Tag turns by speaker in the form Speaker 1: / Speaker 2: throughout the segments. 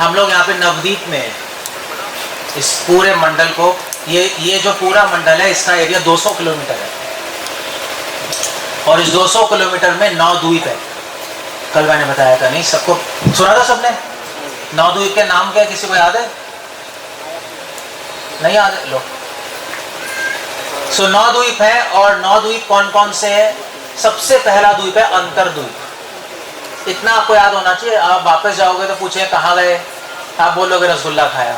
Speaker 1: हम लोग यहाँ पे नवद्वीप में हैं। इस पूरे मंडल को, ये जो पूरा मंडल है इसका एरिया 200 किलोमीटर है और इस 200 किलोमीटर में 9 द्वीप है। कल मैंने बताया था, नहीं सबको सुना था सबने? 9 द्वीप के नाम क्या है, किसी को याद है? नहीं याद है? लो, 9 द्वीप है। और 9 द्वीप कौन कौन से है? सबसे पहला द्वीप है अंतर्द्वीप। इतना आपको याद होना चाहिए। आप वापस जाओगे तो पूछे कहाँ गए, आप बोलोगे रसगुल्ला खाया।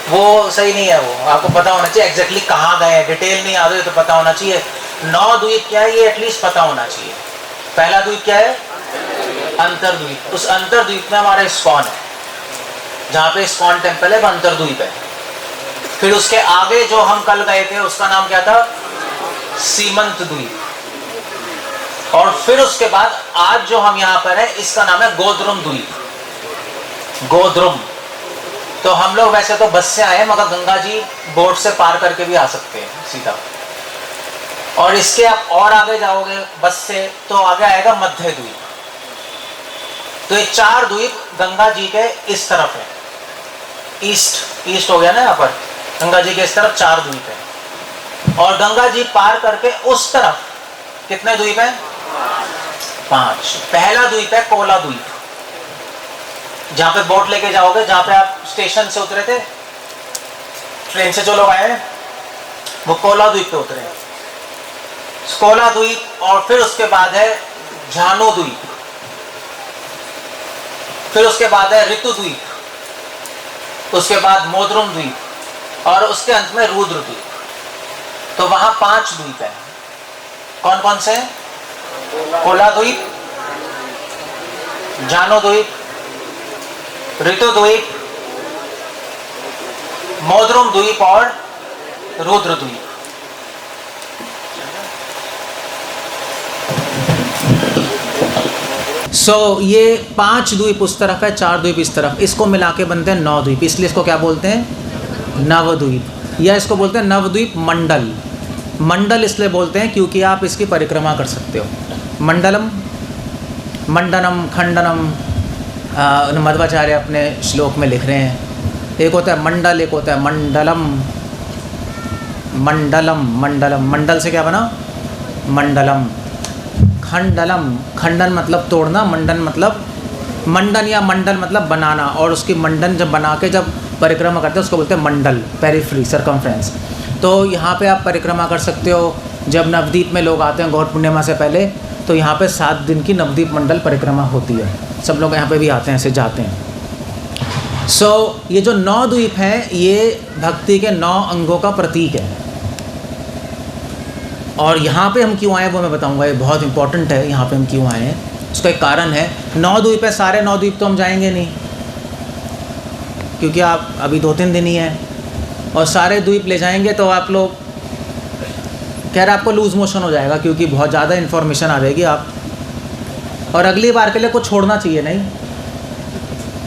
Speaker 1: वो सही नहीं है, वो आपको पता होना चाहिए एग्जैक्टली कहाँ गए। डिटेल नहीं याद हो तो पता होना चाहिए। 9 द्वीप क्या है ये एटलीस्ट पता होना चाहिए। पहला द्वीप क्या है? अंतर्द्वीप। उस अंतर्द्वीप में हमारा इस्कॉन है, जहाँ पे इस्कॉन टेम्पल है, वो अंतर्द्वीप है। फिर उसके आगे जो हम कल गए थे उसका नाम क्या था? सीमंत द्वीप। और फिर उसके बाद आज जो हम यहाँ पर है इसका नाम है गोद्रुम द्वीप। गोद्रुम। तो हम लोग वैसे तो बस से आए मगर गंगा जी बोट से पार करके भी आ सकते हैं सीधा। और इसके आप और आगे जाओगे बस से तो आगे आएगा मध्य द्वीप। तो ये 4 द्वीप गंगा जी के इस तरफ है। ईस्ट हो गया ना, यहाँ पर गंगा जी के इस तरफ 4 द्वीप है। और गंगा जी पार करके उस तरफ कितने द्वीप हैं? 5। पहला द्वीप है कोला द्वीप, जहाँ पे बोट लेके जाओगे, जहाँ पे आप स्टेशन से उतरे थे, ट्रेन से जो लोग आए हैं वो कोला द्वीप पे उतरे हैं। कोला द्वीप। और फिर उसके बाद है झानो द्वीप, फिर उसके बाद है ऋतु द्वीप, उसके बाद मोद्रुम द्वीप और उसके अंत में रुद्र द्वीप। तो वहां 5 द्वीप है। कौन कौन से? कोला द्वीप, झानो द्वीप, ऋतु द्वीप, मोद्रुम द्वीप और रुद्र द्वीप। ये 5 द्वीप उस तरफ है, 4 द्वीप इस तरफ, इसको मिला के बनते हैं 9 द्वीप। इसलिए इसको क्या बोलते हैं? नवद्वीप, या इसको बोलते हैं नवद्वीप मंडल। मंडल इसलिए बोलते हैं क्योंकि आप इसकी परिक्रमा कर सकते हो। मंडलम, मंडनम, खंडनम, मध्वाचार्य अपने श्लोक में लिख रहे हैं। एक होता है मंडल, एक होता है मंडलम। मंडलम, मंडलम, मंडल से क्या बना? मंडलम। खंडलम, खंडन मतलब तोड़ना, मंडन मतलब मंडन या मंडल मतलब बनाना। और उसकी मंडन जब बना के जब परिक्रमा करते हैं उसको बोलते हैं मंडल, पेरिफ्री, सर्कमफ्रेंस। तो यहाँ पे आप परिक्रमा कर सकते हो। जब नवद्वीप में लोग आते हैं गौर पूर्णिमा से पहले, तो यहाँ पे 7 दिन की नवद्वीप मंडल परिक्रमा होती है। सब लोग यहाँ पे भी आते हैं, ऐसे जाते हैं। ये जो 9 द्वीप हैं ये भक्ति के 9 अंगों का प्रतीक है। और यहाँ पे हम क्यों आए वो मैं बताऊँगा, ये बहुत इंपॉर्टेंट है। यहाँ पे हम क्यों आए हैं उसका एक कारण है। 9 द्वीप है, सारे 9 द्वीप तो हम जाएंगे नहीं क्योंकि आप अभी 2-3 दिन ही हैं। और सारे द्वीप ले जाएंगे तो आप लोग कह रहे आपको लूज़ मोशन हो जाएगा क्योंकि बहुत ज़्यादा इन्फॉर्मेशन आ जाएगी आप। और अगली बार के लिए कुछ छोड़ना चाहिए नहीं।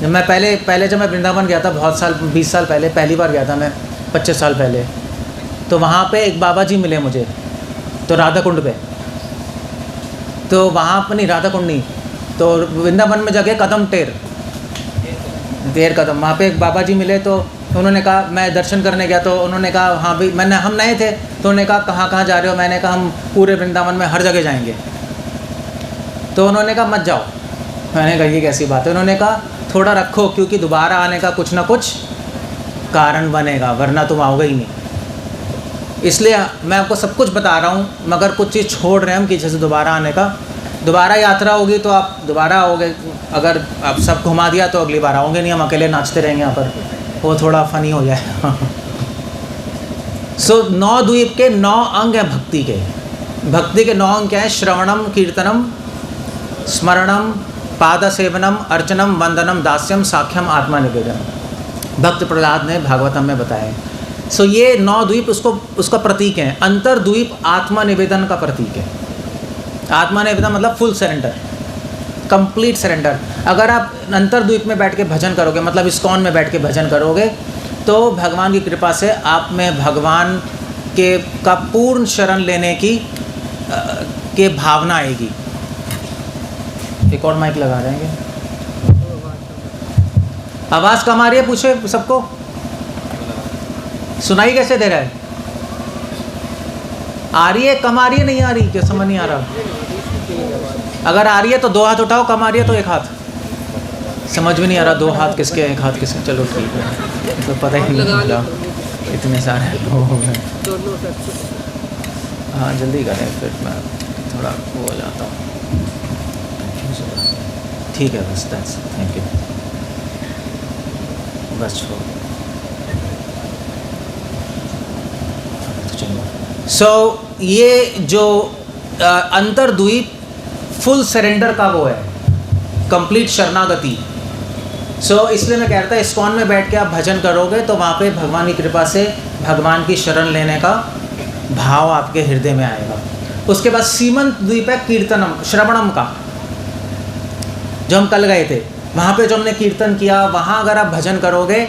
Speaker 1: जब मैं पहले जब मैं वृंदावन गया था बहुत साल, 20 साल पहले, पहली बार गया था मैं 25 साल पहले, तो वहाँ पे एक बाबा जी मिले मुझे, तो राधा कुंड पे। तो वहाँ पर नहीं, राधा कुंड नहीं, तो वृंदावन में जगह कदम देर कदम, वहाँ पे एक बाबा जी मिले। तो उन्होंने कहा, मैं दर्शन करने गया तो उन्होंने कहा हाँ भाई, हम नए थे तो उन्होंने कहा कहाँ जा रहे हो? मैंने कहा हम पूरे वृंदावन में हर जगह जाएंगे। तो उन्होंने कहा मत जाओ। मैंने कहा ये कैसी बात है? उन्होंने कहा थोड़ा रखो क्योंकि दोबारा आने का कुछ ना कुछ कारण बनेगा, वरना तुम आओगे ही नहीं। इसलिए मैं आपको सब कुछ बता रहा हूँ, मगर कुछ चीज़ छोड़ रहे हैं हम कि जैसे दोबारा आने का, दोबारा यात्रा होगी तो आप दोबारा आओगे। अगर आप सब घुमा दिया तो अगली बार आओगे नहीं, हम अकेले नाचते रहेंगे यहाँ पर, वो थोड़ा फनी हो जाए। 9 द्वीप के 9 अंग हैं भक्ति के। भक्ति के 9 अंग क्या है? श्रवणम, कीर्तनम, स्मरणम, पाद सेवनम, अर्चनम, वंदनम, दास्यम, साख्यम, आत्मा निवेदनम। भक्त प्रहलाद ने भागवतम में बताया। ये 9 द्वीप उसका प्रतीक है। अंतर द्वीप आत्मा निवेदन का प्रतीक है। आत्मा निवेदन मतलब फुल सरेंडर, कंप्लीट सरेंडर। अगर आप अंतर द्वीप में बैठ के भजन करोगे, मतलब इस्कॉन में बैठ के भजन करोगे, तो भगवान की कृपा से आप में भगवान का पूर्ण शरण लेने की भावना आएगी। एक और माइक लगा रहे हैं। आवाज़ कम आ रही है? पूछे सबको, सुनाई कैसे दे रहा है? आ रही है, कम आ रही है, नहीं आ रही? क्या समझ नहीं आ रहा? अगर आ रही है तो 2 हाथ उठाओ, कम आ रही है तो 1 हाथ। समझ में नहीं आ रहा 2 हाथ किसके, 1 हाथ किसके? चलो ठीक है, तो पता ही नहीं चला, इतने सारे लोग हो गए। हाँ जल्दी करें, फिर मैं थोड़ा वो हो जाता हूँ। ठीक है बस, दैट्स, थैंक यू, बस छोड़। सो ये जो अंतर्द्वीप फुल सरेंडर का वो है, कंप्लीट शरणागति। सो इसलिए मैं कहता है इस्कॉन में बैठ के आप भजन करोगे तो वहाँ पे भगवान की कृपा से भगवान की शरण लेने का भाव आपके हृदय में आएगा। उसके बाद सीमंत द्वीप है कीर्तनम, श्रवणम का, जो हम कल गए थे, वहाँ पे जो हमने कीर्तन किया, वहाँ अगर आप भजन करोगे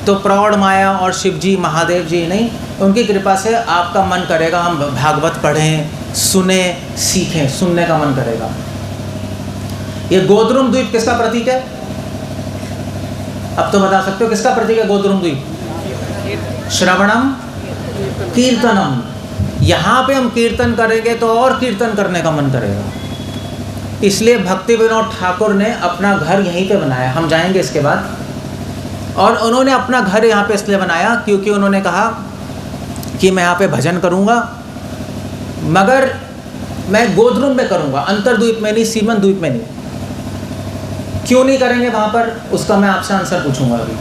Speaker 1: तो प्रौढ़ माया और शिव जी, महादेव जी नहीं, उनकी कृपा से आपका मन करेगा हम भागवत पढ़ें, सुने, सीखें, सुनने का मन करेगा। ये गोद्रुम द्वीप किसका प्रतीक है? अब तो बता सकते हो किसका प्रतीक है गोद्रुम द्वीप? श्रवणम कीर्तनम। यहाँ पे हम कीर्तन करेंगे तो और कीर्तन करने का मन करेगा। इसलिए भक्ति विनोद ठाकुर ने अपना घर यहीं पे बनाया, हम जाएंगे इसके बाद। और उन्होंने अपना घर यहाँ पे इसलिए बनाया क्योंकि उन्होंने कहा कि मैं यहाँ पे भजन करूँगा, मगर मैं गोद्रुम में करूँगा, अंतर्द्वीप में नहीं, सीमंत द्वीप में नहीं। क्यों नहीं करेंगे वहाँ पर, उसका मैं आपसे आंसर पूछूंगा अभी।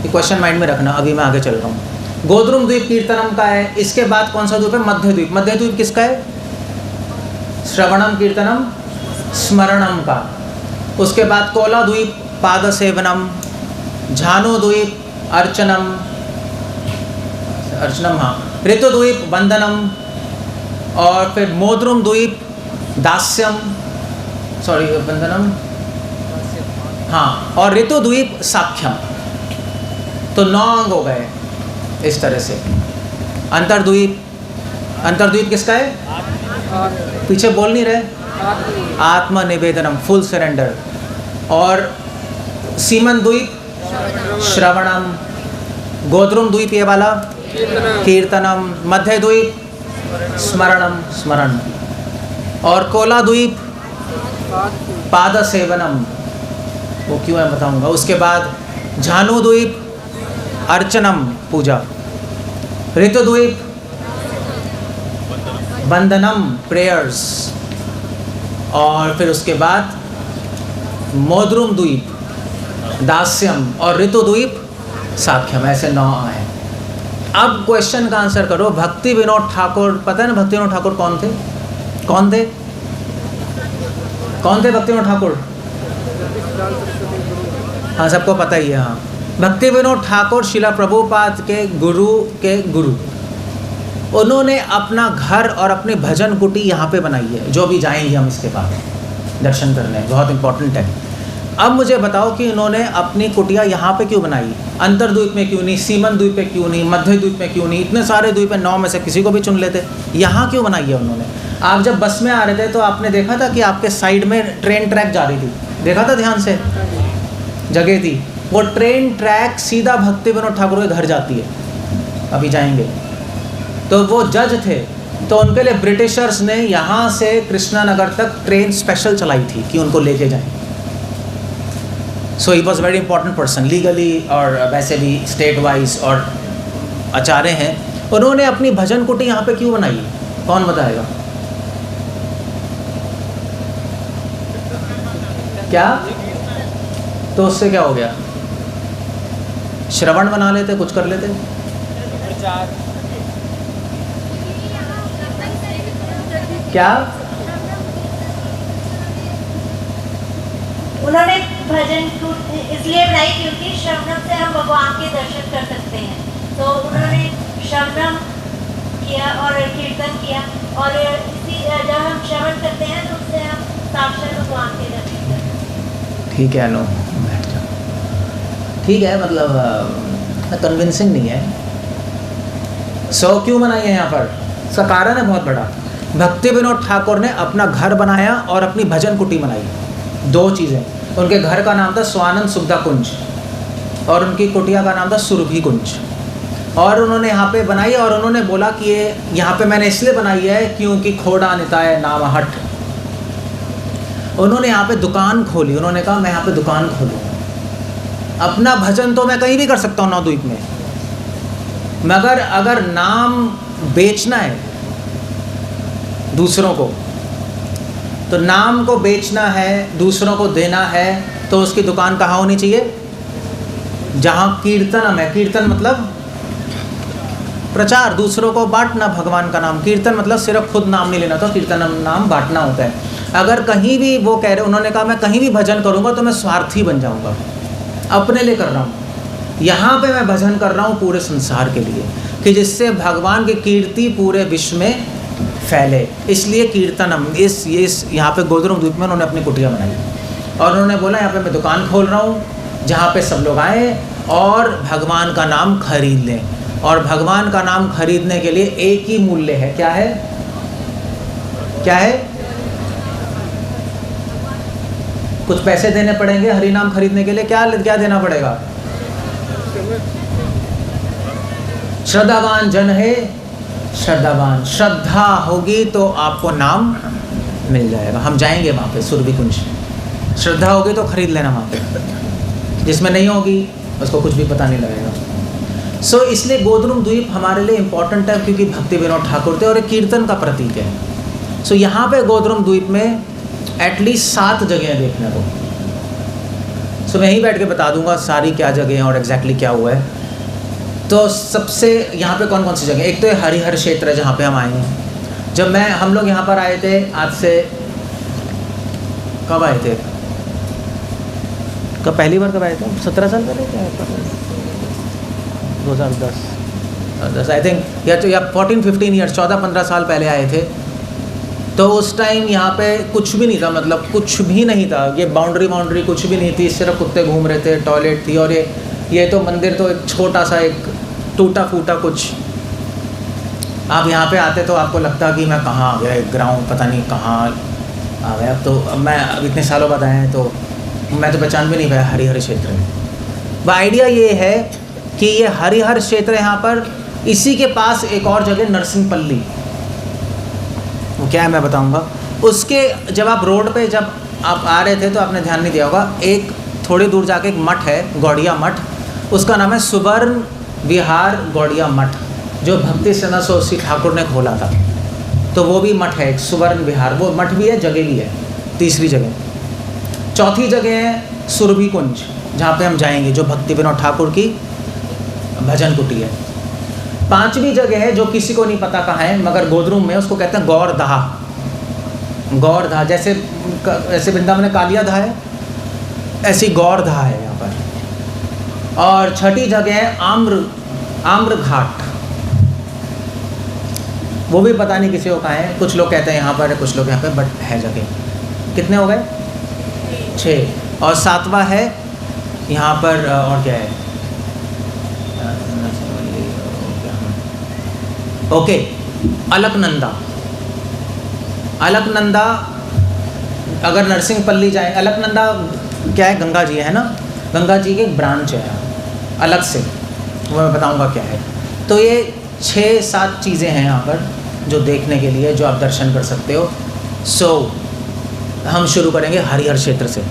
Speaker 1: ये क्वेश्चन माइंड में रखना, अभी मैं आगे चल रहा हूँ। गोद्रुम द्वीप कीर्तनम का है। इसके बाद कौन सा द्वीप है? मध्य द्वीप। मध्य द्वीप किसका है? श्रवणम कीर्तनम स्मरणम का। उसके बाद कोला द्वीप पाद सेवनम, झानु द्वीप अर्चनम, अर्चनम हाँ, ऋतु द्वीप वंदनम, और फिर मोद्रुम द्वीप दास्यम, सॉरी वंदनम हाँ, और ऋतु द्वीप साख्यम। तो 9 अंग हो गए इस तरह से। अंतर्द्वीप, अंतर्द्वीप किसका है? पीछे बोल नहीं रहे। आत्मनिवेदनम, फुल सरेंडर। और सीमंत द्वीप श्रवणम, गोद्रुम द्वीप ये वाला कीर्तनम, मध्य द्वीप स्मरणम, स्मरण, और कोला द्वीप पाद सेवनम, वो क्यों है बताऊंगा। उसके बाद झानु द्वीप अर्चनम, पूजा, ऋतु द्वीप वंदनम, प्रेयर्स, और फिर उसके बाद मोद्रुम द्वीप दास्यम, और ऋतु द्वीप साख्यम। ऐसे 9 आए। अब क्वेश्चन का आंसर करो। भक्ति विनोद ठाकुर, पता है ना भक्ति विनोद ठाकुर कौन थे? कौन थे? कौन थे भक्ति विनोद ठाकुर? हाँ सबको पता ही है। हाँ, भक्ति विनोद ठाकुर शिला प्रभुपाद के गुरु। उन्होंने अपना घर और अपनी भजन कुटी यहाँ पे बनाई है, जो भी जाएंगे हम इसके बाद दर्शन करने, बहुत इंपॉर्टेंट है। अब मुझे बताओ कि इन्होंने अपनी कुटिया यहाँ पे क्यों बनाई? अंतर्द्वीप में क्यों नहीं? सीमंत द्वीप पे क्यों नहीं? मध्य द्वीप में क्यों नहीं? इतने सारे द्वीप है, 9 में से किसी को भी चुन लेते। यहाँ क्यों बनाई है उन्होंने? आप जब बस में आ रहे थे तो आपने देखा था कि आपके साइड में ट्रेन ट्रैक जा रही थी, देखा था ध्यान से? जगह थी, वो ट्रेन ट्रैक सीधा भक्ति विनोद ठाकुर के घर जाती है, अभी जाएंगे। तो वो जज थे, तो उनके लिए ब्रिटिशर्स ने यहाँ से कृष्णा नगर तक ट्रेन स्पेशल चलाई थी कि उनको लेके जाएं। So he was very important person legally और वैसे भी स्टेट वाइज, और आचार्य हैं। उन्होंने अपनी भजन कुटी यहाँ पे क्यों बनाई? कौन बताएगा? क्या? तो उससे क्या हो गया? श्रवण बना लेते, कुछ कर लेते। क्या
Speaker 2: उन्होंने भजन इसलिए बनाई क्योंकि श्रवणम से हम भगवान के दर्शन कर सकते हैं। तो उन्होंने श्रवणम किया और कीर्तन किया, और इसी जब हम श्रवण करते हैं तो उससे हम साक्षात भगवान के दर्शन करते हैं।
Speaker 1: ठीक है, नो बैठ जाओ। ठीक है, मतलब कन्विंसिंग नहीं है। सो क्यों बनाई है यहाँ पर? इसका कारण है बहुत बड़ा। भक्ति विनोद ठाकुर ने अपना घर बनाया और अपनी भजन कुटी बनाई, 2 चीज़ें। उनके घर का नाम था स्वानंद सुखदा कुंज और उनकी कुटिया का नाम था सुरभि कुंज। और उन्होंने यहाँ पे बनाई और उन्होंने बोला कि ये यहाँ पे मैंने इसलिए बनाई है क्योंकि खोड़ा निताय नाम हट। उन्होंने यहाँ पे दुकान खोली, उन्होंने कहा मैं यहाँ पे दुकान खोलूँ। अपना भजन तो मैं कहीं भी कर सकता हूँ नवद्वीप में, मगर अगर नाम बेचना है दूसरों को, तो नाम को बेचना है, दूसरों को देना है, तो उसकी दुकान कहाँ होनी चाहिए? जहाँ कीर्तनम है। कीर्तन मतलब प्रचार, दूसरों को बांटना भगवान का नाम। कीर्तन मतलब सिर्फ खुद नाम नहीं लेना, तो कीर्तनम नाम बांटना होता है। अगर कहीं भी वो कह रहे, उन्होंने कहा मैं कहीं भी भजन करूँगा तो मैं स्वार्थी बन जाऊँगा, अपने लिए कर रहा हूँ। यहाँ पे मैं भजन कर रहा हूँ पूरे संसार के लिए, कि जिससे भगवान की कीर्ति पूरे विश्व में फैले। इसलिए कीर्तनम, इस यहाँ पे गोद्रुम द्वीप में उन्होंने अपनी कुटिया बनाई और उन्होंने बोला यहाँ पे मैं दुकान खोल रहा हूँ जहाँ पे सब लोग आए और भगवान का नाम खरीद लें। और भगवान का नाम खरीदने के लिए एक ही मूल्य है। क्या है? क्या है? कुछ पैसे देने पड़ेंगे हरि नाम खरीदने के लिए। क्या देना पड़ेगा? श्रद्धावान जन है, श्रद्धावान, श्रद्धा होगी तो आपको नाम मिल जाएगा। हम जाएंगे वहाँ पे सुरभि कुंज, श्रद्धा होगी तो खरीद लेना वहाँ पे, जिसमें नहीं होगी उसको कुछ भी पता नहीं लगेगा। सो इसलिए गोद्रुम द्वीप हमारे लिए इम्पोर्टेंट है क्योंकि भक्ति विनोद ठाकुर थे और एक कीर्तन का प्रतीक है। सो यहाँ पे गोद्रुम द्वीप में एटलीस्ट 7 जगह हैं देखने को। सो मैं यहीं बैठ के बता दूंगा सारी क्या जगह हैं और एग्जैक्टली क्या हुआ है। तो सबसे यहाँ पे कौन कौन सी जगह? एक तो हरिहर क्षेत्र है जहाँ पे हम आए हैं। जब हम लोग यहाँ पर आए थे, आज से कब आए थे? कब पहली बार कब आए थे? 17 साल पहले क्या? 2010 आई थिंक, या 14-15 ईयर्स, 14-15 साल पहले आए थे। तो उस टाइम यहाँ पे कुछ भी नहीं था, मतलब कुछ भी नहीं था। ये बाउंड्री कुछ भी नहीं थी, सिर्फ कुत्ते घूम रहे थे, टॉयलेट थी। और ये तो मंदिर तो एक छोटा सा, एक टूटा फूटा कुछ। आप यहाँ पे आते तो आपको लगता कि मैं कहाँ आ गया, एक ग्राउंड पता नहीं कहाँ आ गया। तो मैं अब इतने सालों बाद आए हैं तो मैं तो पहचान भी नहीं पाया हरिहर क्षेत्र में। वह आइडिया ये है कि ये हरिहर क्षेत्र यहाँ पर, इसी के पास एक और जगह नरसिंहपल्ली, वो क्या है मैं बताऊँगा। उसके जब आप रोड पे जब आप आ रहे थे तो आपने ध्यान नहीं दिया होगा, एक थोड़ी दूर जाके एक मठ है, गौड़िया मठ। उसका नाम है सुवर्ण विहार गौड़िया मठ, जो भक्ति सेना सरस्वती ठाकुर ने खोला था। तो वो भी मठ है, एक सुवर्ण विहार, वो मठ भी है, जगह भी है। तीसरी जगह। चौथी जगह है सुरभि कुंज, जहाँ पे हम जाएंगे, जो भक्ति विनोद ठाकुर की भजन कुटी है। 5वीं जगह है जो किसी को नहीं पता कहाँ है, मगर गोद्रुम में, उसको कहते हैं गौरदहा। गौरदहा, जैसे वृंदावन में कालियादहा है, ऐसी गौरदहा है यहाँ पर। और 6ठी जगह है आम्र घाट। वो भी पता नहीं किसी को कहाँ है, कुछ लोग कहते हैं यहाँ पर है, कुछ लोग यहाँ पर, बट है जगह। कितने हो गए? 6। और 7वां है यहाँ पर, और क्या है? ओके, अलकनंदा। अलकनंदा, अगर नरसिंहपल्ली जाए, अलकनंदा क्या है? गंगा जी है ना, गंगा जी की एक ब्रांच है अलग से, वो मैं बताऊंगा क्या है। तो ये 6-7 चीज़ें हैं यहाँ पर जो देखने के लिए, जो आप दर्शन कर सकते हो। सो हम शुरू करेंगे हरिहर क्षेत्र से,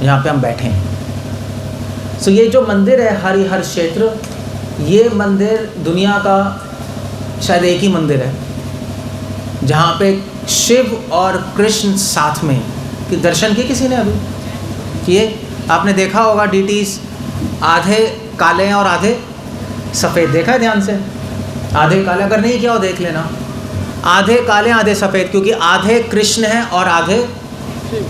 Speaker 1: यहाँ पे हम बैठे हैं। सो ये जो मंदिर है हरिहर क्षेत्र, ये मंदिर दुनिया का शायद एक ही मंदिर है जहाँ पे शिव और कृष्ण साथ में। कि दर्शन किए किसी ने अभी? किए? आपने देखा होगा डीटीज, आधे काले हैं और आधे सफ़ेद। देखा है ध्यान से? आधे काले, अगर नहीं किया हो देख लेना। आधे काले आधे सफ़ेद, क्योंकि आधे कृष्ण हैं और आधे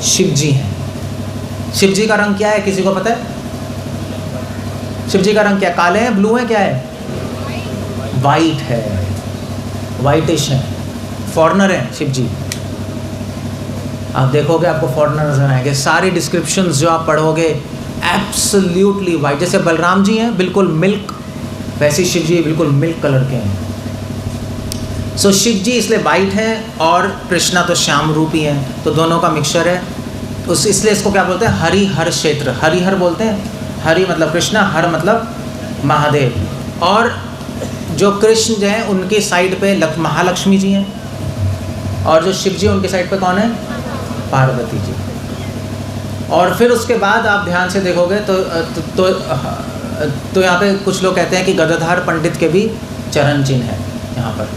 Speaker 1: शिव जी हैं। शिव जी का रंग क्या है, किसी को पता है? शिव जी का रंग क्या है? काले हैं, ब्लू है, क्या है? वाइट है, वाइटिश है। फॉरेनर हैं शिव जी। आप देखोगे आपको फॉरेनर नजर आएंगे। सारी डिस्क्रिप्शंस जो आप पढ़ोगे एब्सोल्युटली वाइट। जैसे बलराम जी हैं बिल्कुल मिल्क, वैसे शिव जी बिल्कुल मिल्क कलर के हैं। सो शिव जी इसलिए वाइट हैं और कृष्णा तो श्याम रूपी हैं, तो दोनों का मिक्सचर है। इसलिए इसको क्या बोलते हैं, हरिहर क्षेत्र। हरिहर बोलते हैं, हरि मतलब कृष्णा, हर मतलब महादेव। और जो कृष्ण जो हैं उनकी साइड पे महालक्ष्मी जी हैं, और जो शिव जी उनके साइड पे कौन है, पार्वती जी। और फिर उसके बाद आप ध्यान से देखोगे तो यहाँ पे कुछ लोग कहते हैं कि गदाधर पंडित के भी चरण चिन्ह है यहाँ पर,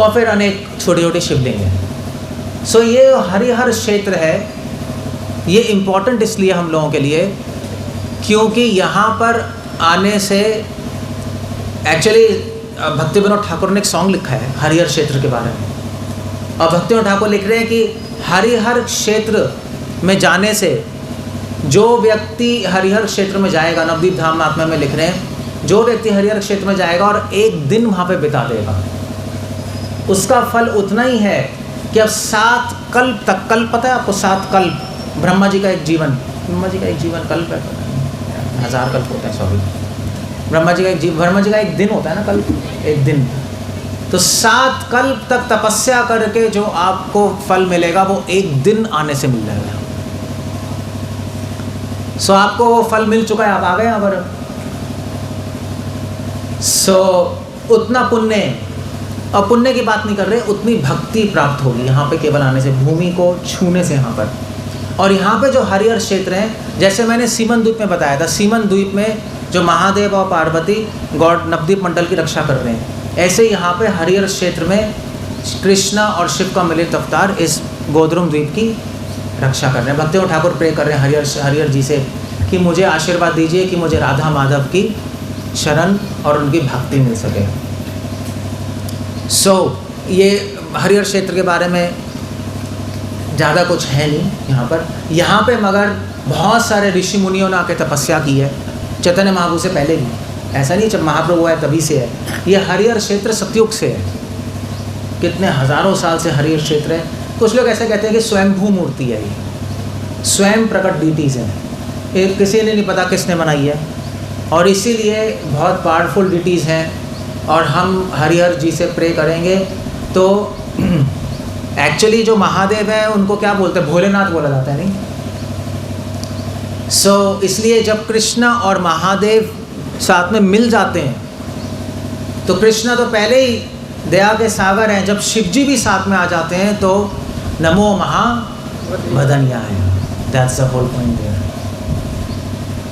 Speaker 1: और फिर अनेक छोटी छोटी शिवलिंग हैं। सो ये हरिहर क्षेत्र है, ये इम्पोर्टेंट इसलिए हम लोगों के लिए क्योंकि यहाँ पर आने से एक्चुअली भक्ति विनोद ठाकुर ने एक सॉन्ग लिखा है हरिहर क्षेत्र के बारे में, और भक्ति विनोद ठाकुर लिख रहे हैं कि हरिहर क्षेत्र में जाने से जो व्यक्ति हरिहर क्षेत्र में जाएगा, नवदीप धाम महात्म्य में लिख रहे हैं, जो व्यक्ति हरिहर क्षेत्र में जाएगा और एक दिन वहाँ पे बिता देगा, उसका फल उतना ही है कि अब 7 कल्प तक, कल्प पता है आपको, 7 कल्प, ब्रह्मा जी का एक जीवन, ब्रह्मा जी का एक जीवन कल्प है, 1000 कल्प होता है, सॉरी, ब्रह्मा जी का एक दिन होता है ना, कल्प एक दिन। तो 7 कल्प तक तपस्या करके जो आपको फल मिलेगा वो एक दिन आने से मिल जाएगा। सो आपको वो फल मिल चुका है, आप आ गए यहाँ पर। सो उतना पुण्य, और पुण्य की बात नहीं कर रहे, उतनी भक्ति प्राप्त होगी यहाँ पे केवल आने से, भूमि को छूने से यहाँ पर। और यहाँ पे जो हरिहर क्षेत्र हैं, जैसे मैंने सीमन द्वीप में बताया था, सीमन द्वीप में जो महादेव और पार्वती गॉड नवद्वीप मंडल की रक्षा कर रहे हैं, ऐसे यहाँ पे हरिहर क्षेत्र में कृष्णा और शिव का मिलित अवतार इस गोद्रुम द्वीप की रक्षा कर रहे हैं। भक्ति विनोद ठाकुर प्रे कर रहे हैं हरिहर जी से कि मुझे आशीर्वाद दीजिए कि मुझे राधा माधव की शरण और उनकी भक्ति मिल सके। सो ये हरिहर क्षेत्र के बारे में ज़्यादा कुछ है नहीं यहाँ पे मगर बहुत सारे ऋषि मुनियों ने आके तपस्या की है, चैतन्य महाप्रभु से पहले भी, ऐसा नहीं जब महाप्रभु आए तभी से है। ये हरिहर क्षेत्र सतयुग से है, कितने हज़ारों साल से हरिहर क्षेत्र है। कुछ लोग ऐसा कहते हैं कि स्वयंभू मूर्ति है, ये स्वयं प्रकट डीटीज़ हैं, ये किसी ने नहीं पता किसने बनाई है, और इसीलिए बहुत पावरफुल डीटीज़ हैं। और हम हरिहर जी से प्रे करेंगे तो एक्चुअली जो महादेव हैं उनको क्या बोलते हैं, भोलेनाथ बोला जाता है, नहीं? सो इसलिए जब कृष्णा और महादेव साथ में मिल जाते हैं, तो कृष्णा तो पहले ही दया के सागर हैं, जब शिव जी भी साथ में आ जाते हैं तो नमो महावदन्याय, that's the whole point there.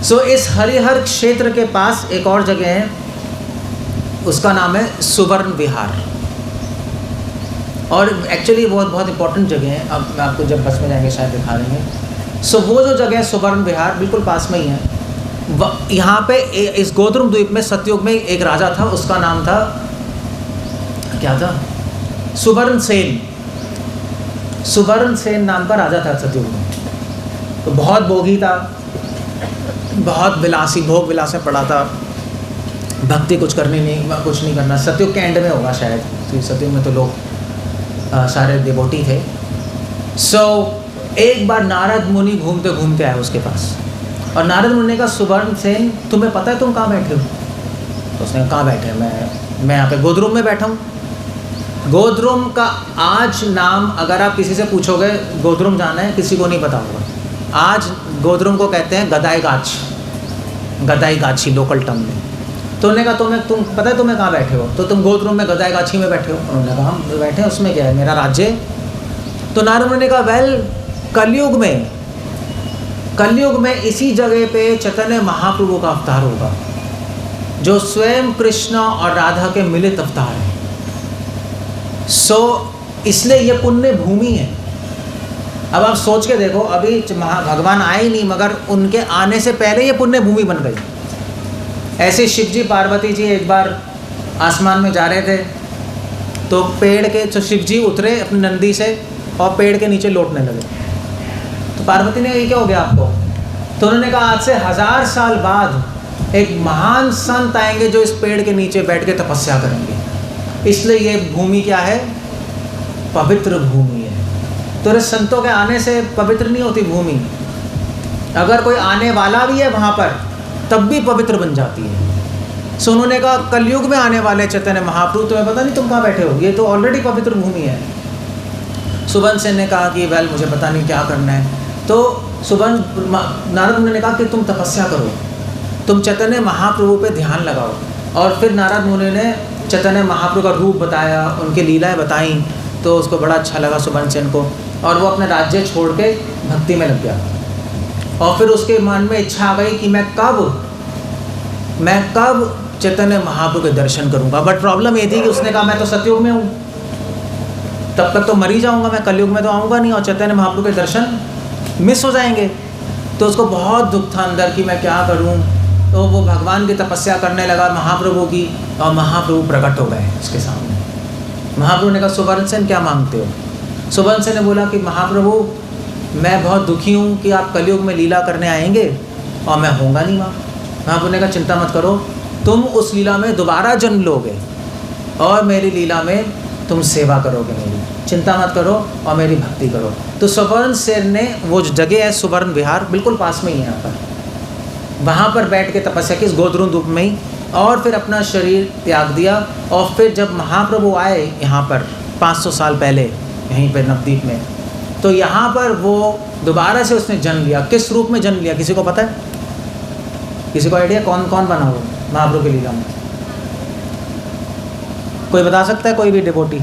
Speaker 1: So इस हरिहर क्षेत्र के पास एक और जगह है, उसका नाम है सुवर्ण विहार, और एक्चुअली वो बहुत इंपॉर्टेंट जगह है। अब मैं आपको जब बस में जाएंगे शायद दिखा देंगे। सो वो जो जगह है सुवर्ण विहार बिल्कुल पास में ही है। यहाँ पे इस गोद्रुम द्वीप में सतयुग में एक राजा था, उसका नाम था क्या था, सुवर्ण सेन। सुवर्ण सेन नाम का राजा था सतयुग में। तो बहुत भोगी था, बहुत विलासी, भोग विलास में पड़ा था, भक्ति कुछ नहीं करना। सतयुग के एंड में होगा शायद, तो सतयुग में तो लोग सारे डिवोटी थे। सो एक बार नारद मुनि घूमते घूमते आए उसके पास, और नारद मुनि ने कहा, सुवर्ण सेन तुम्हें पता है तुम कहाँ बैठे हो? तो उसने कहा, कहाँ बैठे? मैं यहाँ पे गोद्रुम में बैठा हूँ। गोद्रुम का आज नाम अगर आप किसी से पूछोगे गोद्रुम जाना है, किसी को नहीं पता होगा। आज गोद्रुम को कहते हैं गदाई गाछी लोकल टर्म में। तो उन्होंने कहा, तुम पता है तुम्हें कहाँ बैठे हो? तो तुम गोद्रुम में गदाई गाछी में बैठे हो। उन्होंने कहा, हम बैठे हैं, उसमें क्या है, मेरा राज्य है। तो नारद मुनि ने कहा, वेल कलयुग में इसी जगह पे चैतन्य महाप्रभु का अवतार होगा, जो स्वयं कृष्ण और राधा के मिलित अवतार हैं। सो इसलिए ये पुण्य भूमि है। अब आप सोच के देखो, अभी भगवान आए ही नहीं, मगर उनके आने से पहले ये पुण्य भूमि बन गई। ऐसे शिव जी पार्वती जी एक बार आसमान में जा रहे थे, तो पेड़ के तो शिव जी उतरे अपनी नंदी से और पेड़ के नीचे लौटने लगे। तो पार्वती ने, ये क्या हो गया आपको? तो उन्होंने कहा, आज से 1000 साल बाद एक महान संत आएंगे जो इस पेड़ के नीचे बैठ के तपस्या करेंगे, इसलिए ये भूमि क्या है, पवित्र भूमि है। तो संतों के आने से पवित्र नहीं होती भूमि, अगर कोई आने वाला भी है वहाँ पर तब भी पवित्र बन जाती है। सो उन्होंने कहा, कलयुग में आने वाले चैतन्य महाप्रभु, तुम्हें पता नहीं तुम कहाँ बैठे हो, ये तो ऑलरेडी पवित्र भूमि है। सुवर्ण सेन ने कहा कि वेल मुझे पता नहीं क्या करना है, तो सुवर्ण नारद मुनि ने कहा कि तुम तपस्या करो, तुम चैतन्य महाप्रभु पे ध्यान लगाओ। और फिर नारद मुनि ने चैतन्य महाप्रभु का रूप बताया, उनकी लीलाएं बताई, तो उसको बड़ा अच्छा लगा सुवर्ण सेन को, और वो अपने राज्य छोड़ के भक्ति में लग गया। और फिर उसके मन में इच्छा आ गई कि मैं कब चैतन्य महाप्रभु के दर्शन करूंगा। बट प्रॉब्लम ये थी कि उसने कहा मैं तो सतयुग में हूँ, तब तक तो मर ही जाऊंगा, मैं कलयुग में तो आऊँगा नहीं, और चैतन्य महाप्रभु के दर्शन मिस हो जाएंगे। तो उसको बहुत दुख था अंदर कि मैं क्या करूँ। तो वो भगवान की तपस्या करने लगा, महाप्रभु की, और महाप्रभु प्रकट हो गए उसके सामने। महाप्रभु ने कहा सुवर्ण सेन क्या मांगते हो? सुवर्ण सेन ने बोला कि महाप्रभु मैं बहुत दुखी हूँ कि आप कलयुग में लीला करने आएंगे और मैं होऊंगा नहीं वहाँ। महाप्रभु ने कहा चिंता मत करो, तुम उस लीला में दोबारा जन्म लोगे और मेरी लीला में तुम सेवा करोगे मेरी, चिंता मत करो और मेरी भक्ति करो। तो सुवर्ण सेन ने, वो जो जगह है सुवर्ण विहार बिल्कुल पास में ही है यहाँ पर, वहाँ पर बैठ के तपस्या की इस गोद्रुन धूप में ही, और फिर अपना शरीर त्याग दिया। और फिर जब महाप्रभु आए यहाँ पर 500 साल पहले यहीं पर नवद्वीप में, तो यहाँ पर वो दोबारा से उसने जन्म लिया। किस रूप में जन्म लिया किसी को पता है? किसी को आइडिया कौन कौन बना हो महाप्रभु की लीला में? कोई बता सकता है? कोई भी डिवोटी?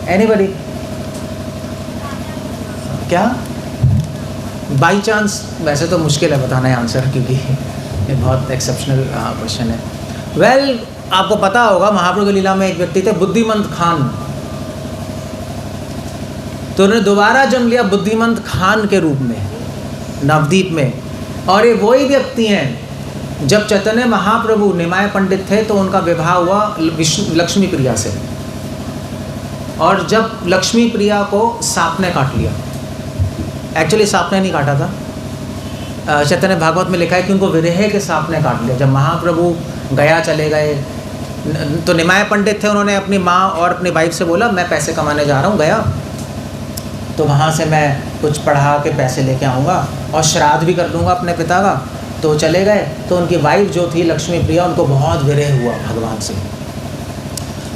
Speaker 1: एनीबडी? क्या बाई चांस? वैसे तो मुश्किल है बताना है आंसर, क्योंकि ये बहुत एक्सेप्शनल क्वेश्चन है। वेल, आपको पता होगा महाप्रभु की लीला में एक व्यक्ति थे बुद्धिमंत खान, तो उन्होंने दोबारा जन्म लिया बुद्धिमंत खान के रूप में नवद्वीप में। और ये वही व्यक्ति हैं जब चैतन्य महाप्रभु निमाय पंडित थे तो उनका विवाह हुआ लक्ष्मी प्रिया से, और जब लक्ष्मी प्रिया को सांप ने काट लिया, एक्चुअली सांप ने नहीं काटा था, चैतन्य भागवत में लिखा है कि उनको विरह के सांप ने काट लिया। जब महाप्रभु गया चले गए तो निमाय पंडित थे, उन्होंने अपनी माँ और अपनी वाइफ से बोला मैं पैसे कमाने जा रहा हूँ, गया तो वहाँ से मैं कुछ पढ़ा के पैसे लेके आऊँगा और श्राद्ध भी कर दूँगा अपने पिता का। तो चले गए, तो उनकी वाइफ जो थी लक्ष्मी प्रिया, उनको बहुत विरह हुआ भगवान से,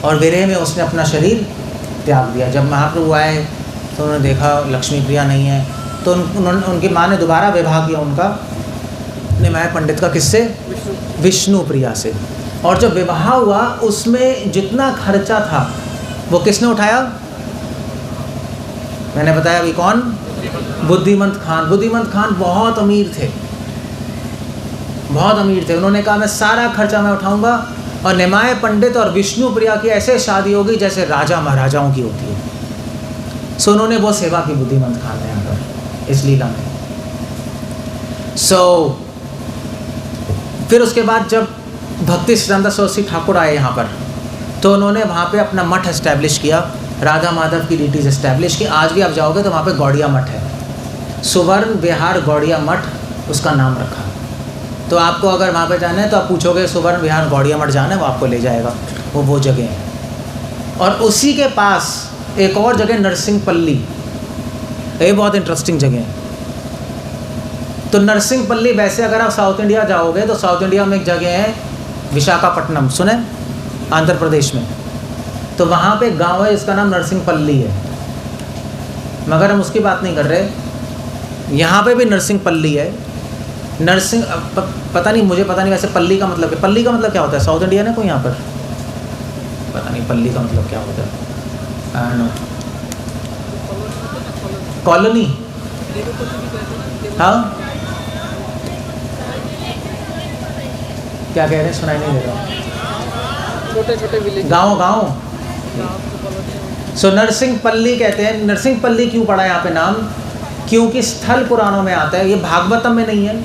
Speaker 1: और विरह में उसने अपना शरीर त्याग दिया। जब महाप्रभु आए तो उन्होंने देखा लक्ष्मी प्रिया नहीं है, तो उनकी माँ ने दोबारा विवाह किया उनका निमाय पंडित का, किससे? विष्णु प्रिया से। और जब विवाह हुआ उसमें जितना खर्चा था वो किसने उठाया? मैंने बताया अभी कौन? बुद्धिमंत खान। बुद्धिमंत खान बहुत अमीर थे, बहुत अमीर थे। उन्होंने कहा मैं सारा खर्चा मैं उठाऊंगा, और निमाय पंडित और विष्णु प्रिया की ऐसे शादी होगी जैसे राजा महाराजाओं की होती है। सो उन्होंने वो सेवा की बुद्धिमंत खान ने यहाँ पर इस लीला में। फिर उसके बाद जब भक्ति सिद्धांत सरस्वती ठाकुर आए यहाँ पर, तो उन्होंने वहाँ पे अपना मठ एस्टैब्लिश किया, राधा माधव की डिटीज एस्टैब्लिश की। आज भी आप जाओगे तो वहाँ पे गौड़िया मठ है, सुवर्ण विहार गौड़िया मठ उसका नाम रखा। तो आपको अगर वहाँ पे जाना है तो आप पूछोगे सुवर्ण विहार गौड़िया मठ जाना है, वो आपको ले जाएगा, वो जगह है। और उसी के पास एक और जगह नरसिंहपल्ली, ये बहुत इंटरेस्टिंग जगह है। तो नरसिंहपल्ली, वैसे अगर आप साउथ इंडिया जाओगे तो साउथ इंडिया में एक जगह है विशाखापट्टनम, सुने? आंध्र प्रदेश में। तो वहाँ पे गांव है इसका नाम नरसिंहपल्ली है, मगर हम उसकी बात नहीं कर रहे। यहाँ पे भी नरसिंहपल्ली है। नरसिंह पता नहीं, मुझे पता नहीं वैसे पल्ली का मतलब है, पल्ली का मतलब क्या होता है? साउथ इंडिया है कोई यहाँ पर? पता नहीं पल्ली का मतलब क्या होता है। कॉलोनी? हाँ, क्या कह रहे हैं? सुनाई नहीं दे रहा।
Speaker 3: छोटे छोटे विलेज,
Speaker 1: गाँव। सो नरसिंहपल्ली कहते हैं। नरसिंहपल्ली क्यों पड़ा यहाँ पे नाम? क्योंकि स्थल पुराणों में आता है, ये भागवतम में नहीं है,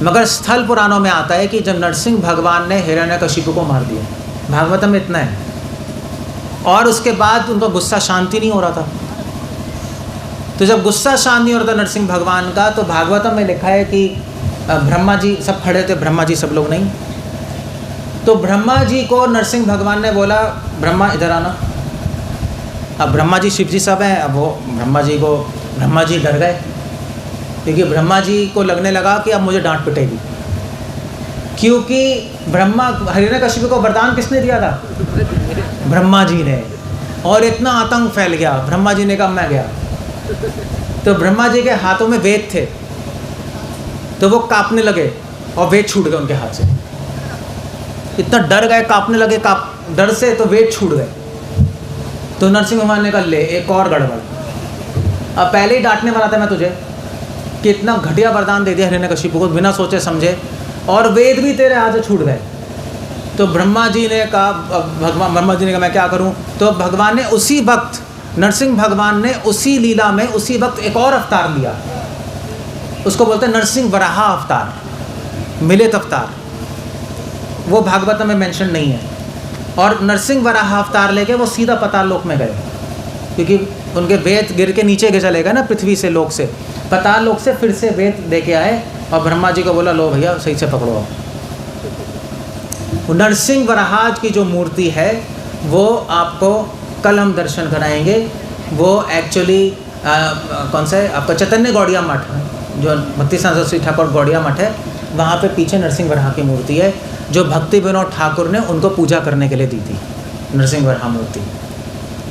Speaker 1: मगर स्थल पुराणों में आता है कि जब नरसिंह भगवान ने हिरण्यकशिपु को मार दिया, भागवतम में इतना है, और उसके बाद उनका गुस्सा शांति नहीं हो रहा था। तो जब गुस्सा शांत नहीं हो रहा था नरसिंह भगवान का, तो भागवतम में लिखा है कि ब्रह्मा जी सब खड़े थे, ब्रह्मा जी सब लोग नहीं, तो ब्रह्मा जी को नरसिंह भगवान ने बोला ब्रह्मा इधर आना। अब ब्रह्मा जी शिव जी सब हैं, अब वो ब्रह्मा जी डर गए, क्योंकि ब्रह्मा जी को लगने लगा कि अब मुझे डांट पिटेगी, क्योंकि हिरण्यकशिपु को वरदान किसने दिया था? ब्रह्मा जी ने। और इतना आतंक फैल गया, ब्रह्मा जी ने कहा मैं गया,
Speaker 3: तो ब्रह्मा जी के हाथों में वेद थे, तो वो कांपने लगे और वेद छूट गए उनके हाथ से। इतना डर गए, कांपने लगे डर से, तो वेद छूट गए। तो नरसिंह भगवान ने कहा ले एक और गड़बड़, अब पहले ही डांटने वाला था मैं तुझे कि इतना घटिया वरदान दे दिया हिरण्यकशिपु को बिना सोचे समझे, और वेद भी तेरे हाथ से छूट गए। तो ब्रह्मा जी ने कहा मैं क्या करूं? तो भगवान ने उसी वक्त, नरसिंह भगवान ने उसी लीला में उसी वक्त एक और अवतार लिया, उसको बोलते हैं नरसिंह वराह अवतार, मिलित अवतार। वो भागवत में मेंशन नहीं है। और नरसिंह वराह अवतार लेके वो सीधा पाताल लोक में गए, क्योंकि उनके वेद गिर के नीचे के चले गए ना, पृथ्वी से, लोक से, पाताल लोक से फिर से वेद लेके आए और ब्रह्मा जी को बोला लो भैया सही से पकड़ो। नरसिंह वराहाज की जो मूर्ति है वो आपको कल हम दर्शन कराएंगे। वो एक्चुअली कौन सा है आपका, चैतन्य गौड़िया मठ, जो भक्ति सरस्वती ठाकुर गौड़िया मठ है, वहाँ पे पीछे नरसिंह वराह की मूर्ति है, जो भक्ति विनोद ठाकुर ने उनको पूजा करने के लिए दी थी, नरसिंह वराह मूर्ति।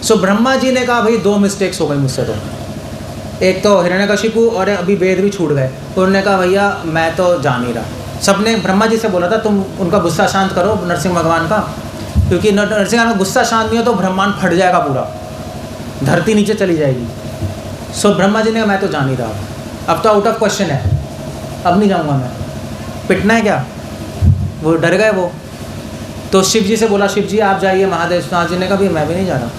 Speaker 3: सो ब्रह्मा जी ने कहा भाई 2 मिस्टेक्स हो गई मुझसे, तो एक तो हिरण्यकशिपु और अभी वेद भी छूट गए। उन्होंने कहा भैया मैं तो जा नहीं रहा। सबने ब्रह्मा जी से बोला था तुम उनका गुस्सा शांत करो नरसिंह भगवान का, क्योंकि नरसिंह भगवान का गुस्सा शांत नहीं हो तो ब्रह्मांड फट जाएगा, पूरा धरती नीचे चली जाएगी। सो ब्रह्मा जी ने कहा मैं तो जा नहीं रहा, अब तो आउट ऑफ क्वेश्चन है, अब नहीं जाऊँगा मैं, पिटना है क्या? वो डर गए वो। तो शिव जी से बोला शिव जी आप जाइए। महादेव जी ने कहा भाई मैं भी नहीं जा रहा,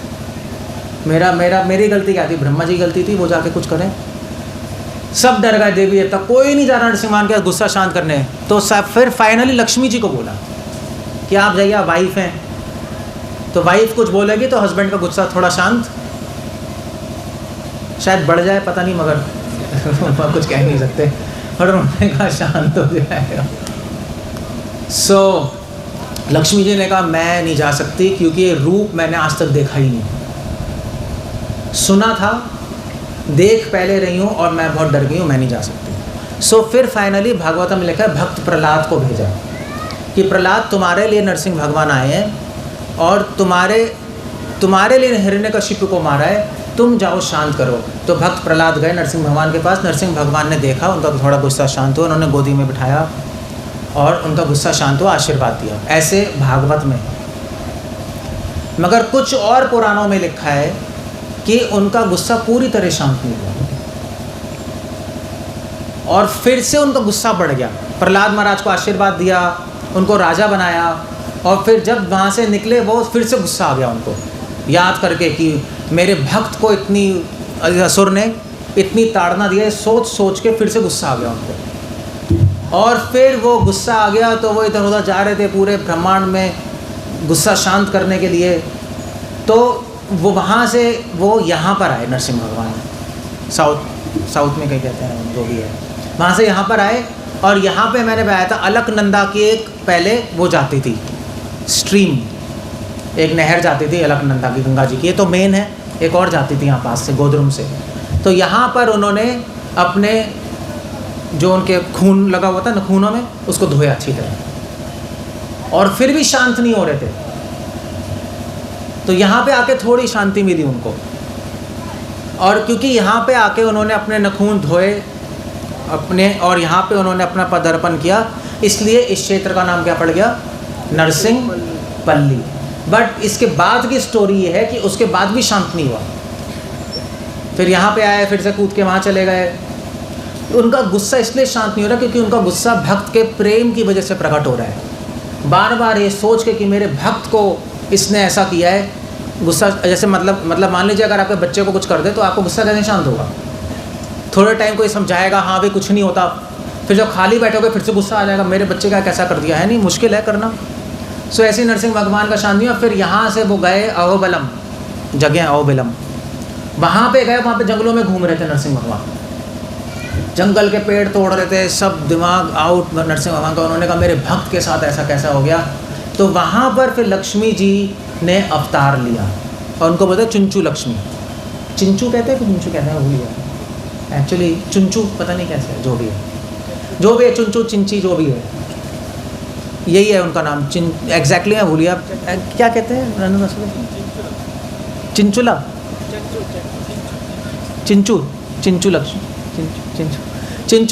Speaker 3: मेरी गलती क्या थी? ब्रह्मा जी की गलती थी, वो जाके कुछ करें। सब डर गए, देवी देवता, कोई नहीं जा रहा नरसिंह के गुस्सा शांत करने। तो फिर फाइनली लक्ष्मी जी को बोला कि आप जाइए, आप वाइफ हैं, तो वाइफ कुछ बोलेगी तो हस्बैंड का गुस्सा थोड़ा शांत शायद बढ़ जाए, पता नहीं, मगर कुछ कह नहीं सकते। और उन्होंने कहा शांत हो जाएगा। सो लक्ष्मी जी ने कहा मैं नहीं जा सकती, क्योंकि ये रूप मैंने आज तक देखा ही नहीं, सुना था, देख पहले रही हूँ और मैं बहुत डर गई हूँ, मैं नहीं जा सकती। सो फिर फाइनली भागवत में लिखा है भक्त प्रहलाद को भेजा कि प्रहलाद तुम्हारे लिए नरसिंह भगवान आए हैं और तुम्हारे लिए हिरण्यकशिपु को मारा है, तुम जाओ शांत करो। तो भक्त प्रहलाद गए नरसिंह भगवान के पास। नरसिंह भगवान ने देखा, उनका थोड़ा गुस्सा शांत हुआ, उन्होंने गोदी में बिठाया और उनका गुस्सा शांत हुआ, आशीर्वाद दिया। ऐसे भागवत में। मगर कुछ और पुराणों में लिखा है कि उनका गुस्सा पूरी तरह शांत नहीं हुआ और फिर से उनका गुस्सा बढ़ गया। प्रहलाद महाराज को आशीर्वाद दिया, उनको राजा बनाया, और फिर जब वहाँ से निकले वो फिर से गुस्सा आ गया उनको, याद करके कि मेरे भक्त को इतनी असुर ने इतनी ताड़ना दी है, सोच सोच के फिर से गुस्सा आ गया उनको। और फिर वो गुस्सा आ गया तो वो इधर उधर जा रहे थे पूरे ब्रह्मांड में गुस्सा शांत करने के लिए। तो वो वहाँ से वो यहाँ पर आए, नरसिंह भगवान साउथ में कहीं कहते हैं, जो भी है, वहाँ से यहाँ पर आए। और यहाँ पे मैंने बताया था अलकनंदा की एक पहले वो जाती थी स्ट्रीम, एक नहर जाती थी अलकनंदा की, गंगा जी की, ये तो मेन है, एक और जाती थी यहाँ पास से, गोद्रुम से। तो यहाँ पर उन्होंने अपने जो उनके खून लगा हुआ था ना खूनों में, उसको धोया अच्छी तरह, और फिर भी शांत नहीं हो रहे थे। तो यहाँ पे आके थोड़ी शांति मिली उनको, और क्योंकि यहाँ पे आके उन्होंने अपने नखून धोए अपने, और यहाँ पे उन्होंने अपना पदार्पण किया, इसलिए इस क्षेत्र का नाम क्या पड़ गया? नरसिंह पल्ली। बट इसके बाद की स्टोरी ये है कि उसके बाद भी शांत नहीं हुआ, फिर यहाँ पे आए, फिर से कूद के वहाँ चले गए। उनका गुस्सा इसलिए शांत नहीं हो रहा क्योंकि उनका गुस्सा भक्त के प्रेम की वजह से प्रकट हो रहा है। बार बार ये सोच के कि मेरे भक्त को इसने ऐसा किया है, गुस्सा जैसे मतलब मान लीजिए अगर आपके बच्चे को कुछ कर दे तो आपको गुस्सा कैसे शांत होगा? थोड़े टाइम कोई समझाएगा, हाँ भाई कुछ नहीं होता, फिर जब खाली बैठोगे फिर से गुस्सा आ जाएगा, मेरे बच्चे का कैसा कर दिया है, नहीं मुश्किल है करना। सो ऐसे ही नरसिंह भगवान का शांत नहीं हुआ। फिर यहाँ से वो गए अहोबलम, जगह अहोबलम, वहाँ पे गए, वहाँ पे जंगलों में घूम रहे थे नरसिंह भगवान, जंगल के पेड़ तोड़ रहे थे, सब दिमाग आउट नरसिंह भगवान का। उन्होंने कहा मेरे भक्त के साथ ऐसा कैसा हो गया? तो वहाँ पर फिर लक्ष्मी जी ने अवतार लिया और उनको बोलते चुंचू लक्ष्मी, चिंचू कहते हैं कि चुंचू कहते हैं, भूल गया एक्चुअली, चुंचू पता नहीं कैसे है, जो भी है चुंचू चिंची जो भी है, यही है उनका नाम। एग्जैक्टली मैं भूलिए, आप क्या कहते हैं? चिंचुला, चिंचू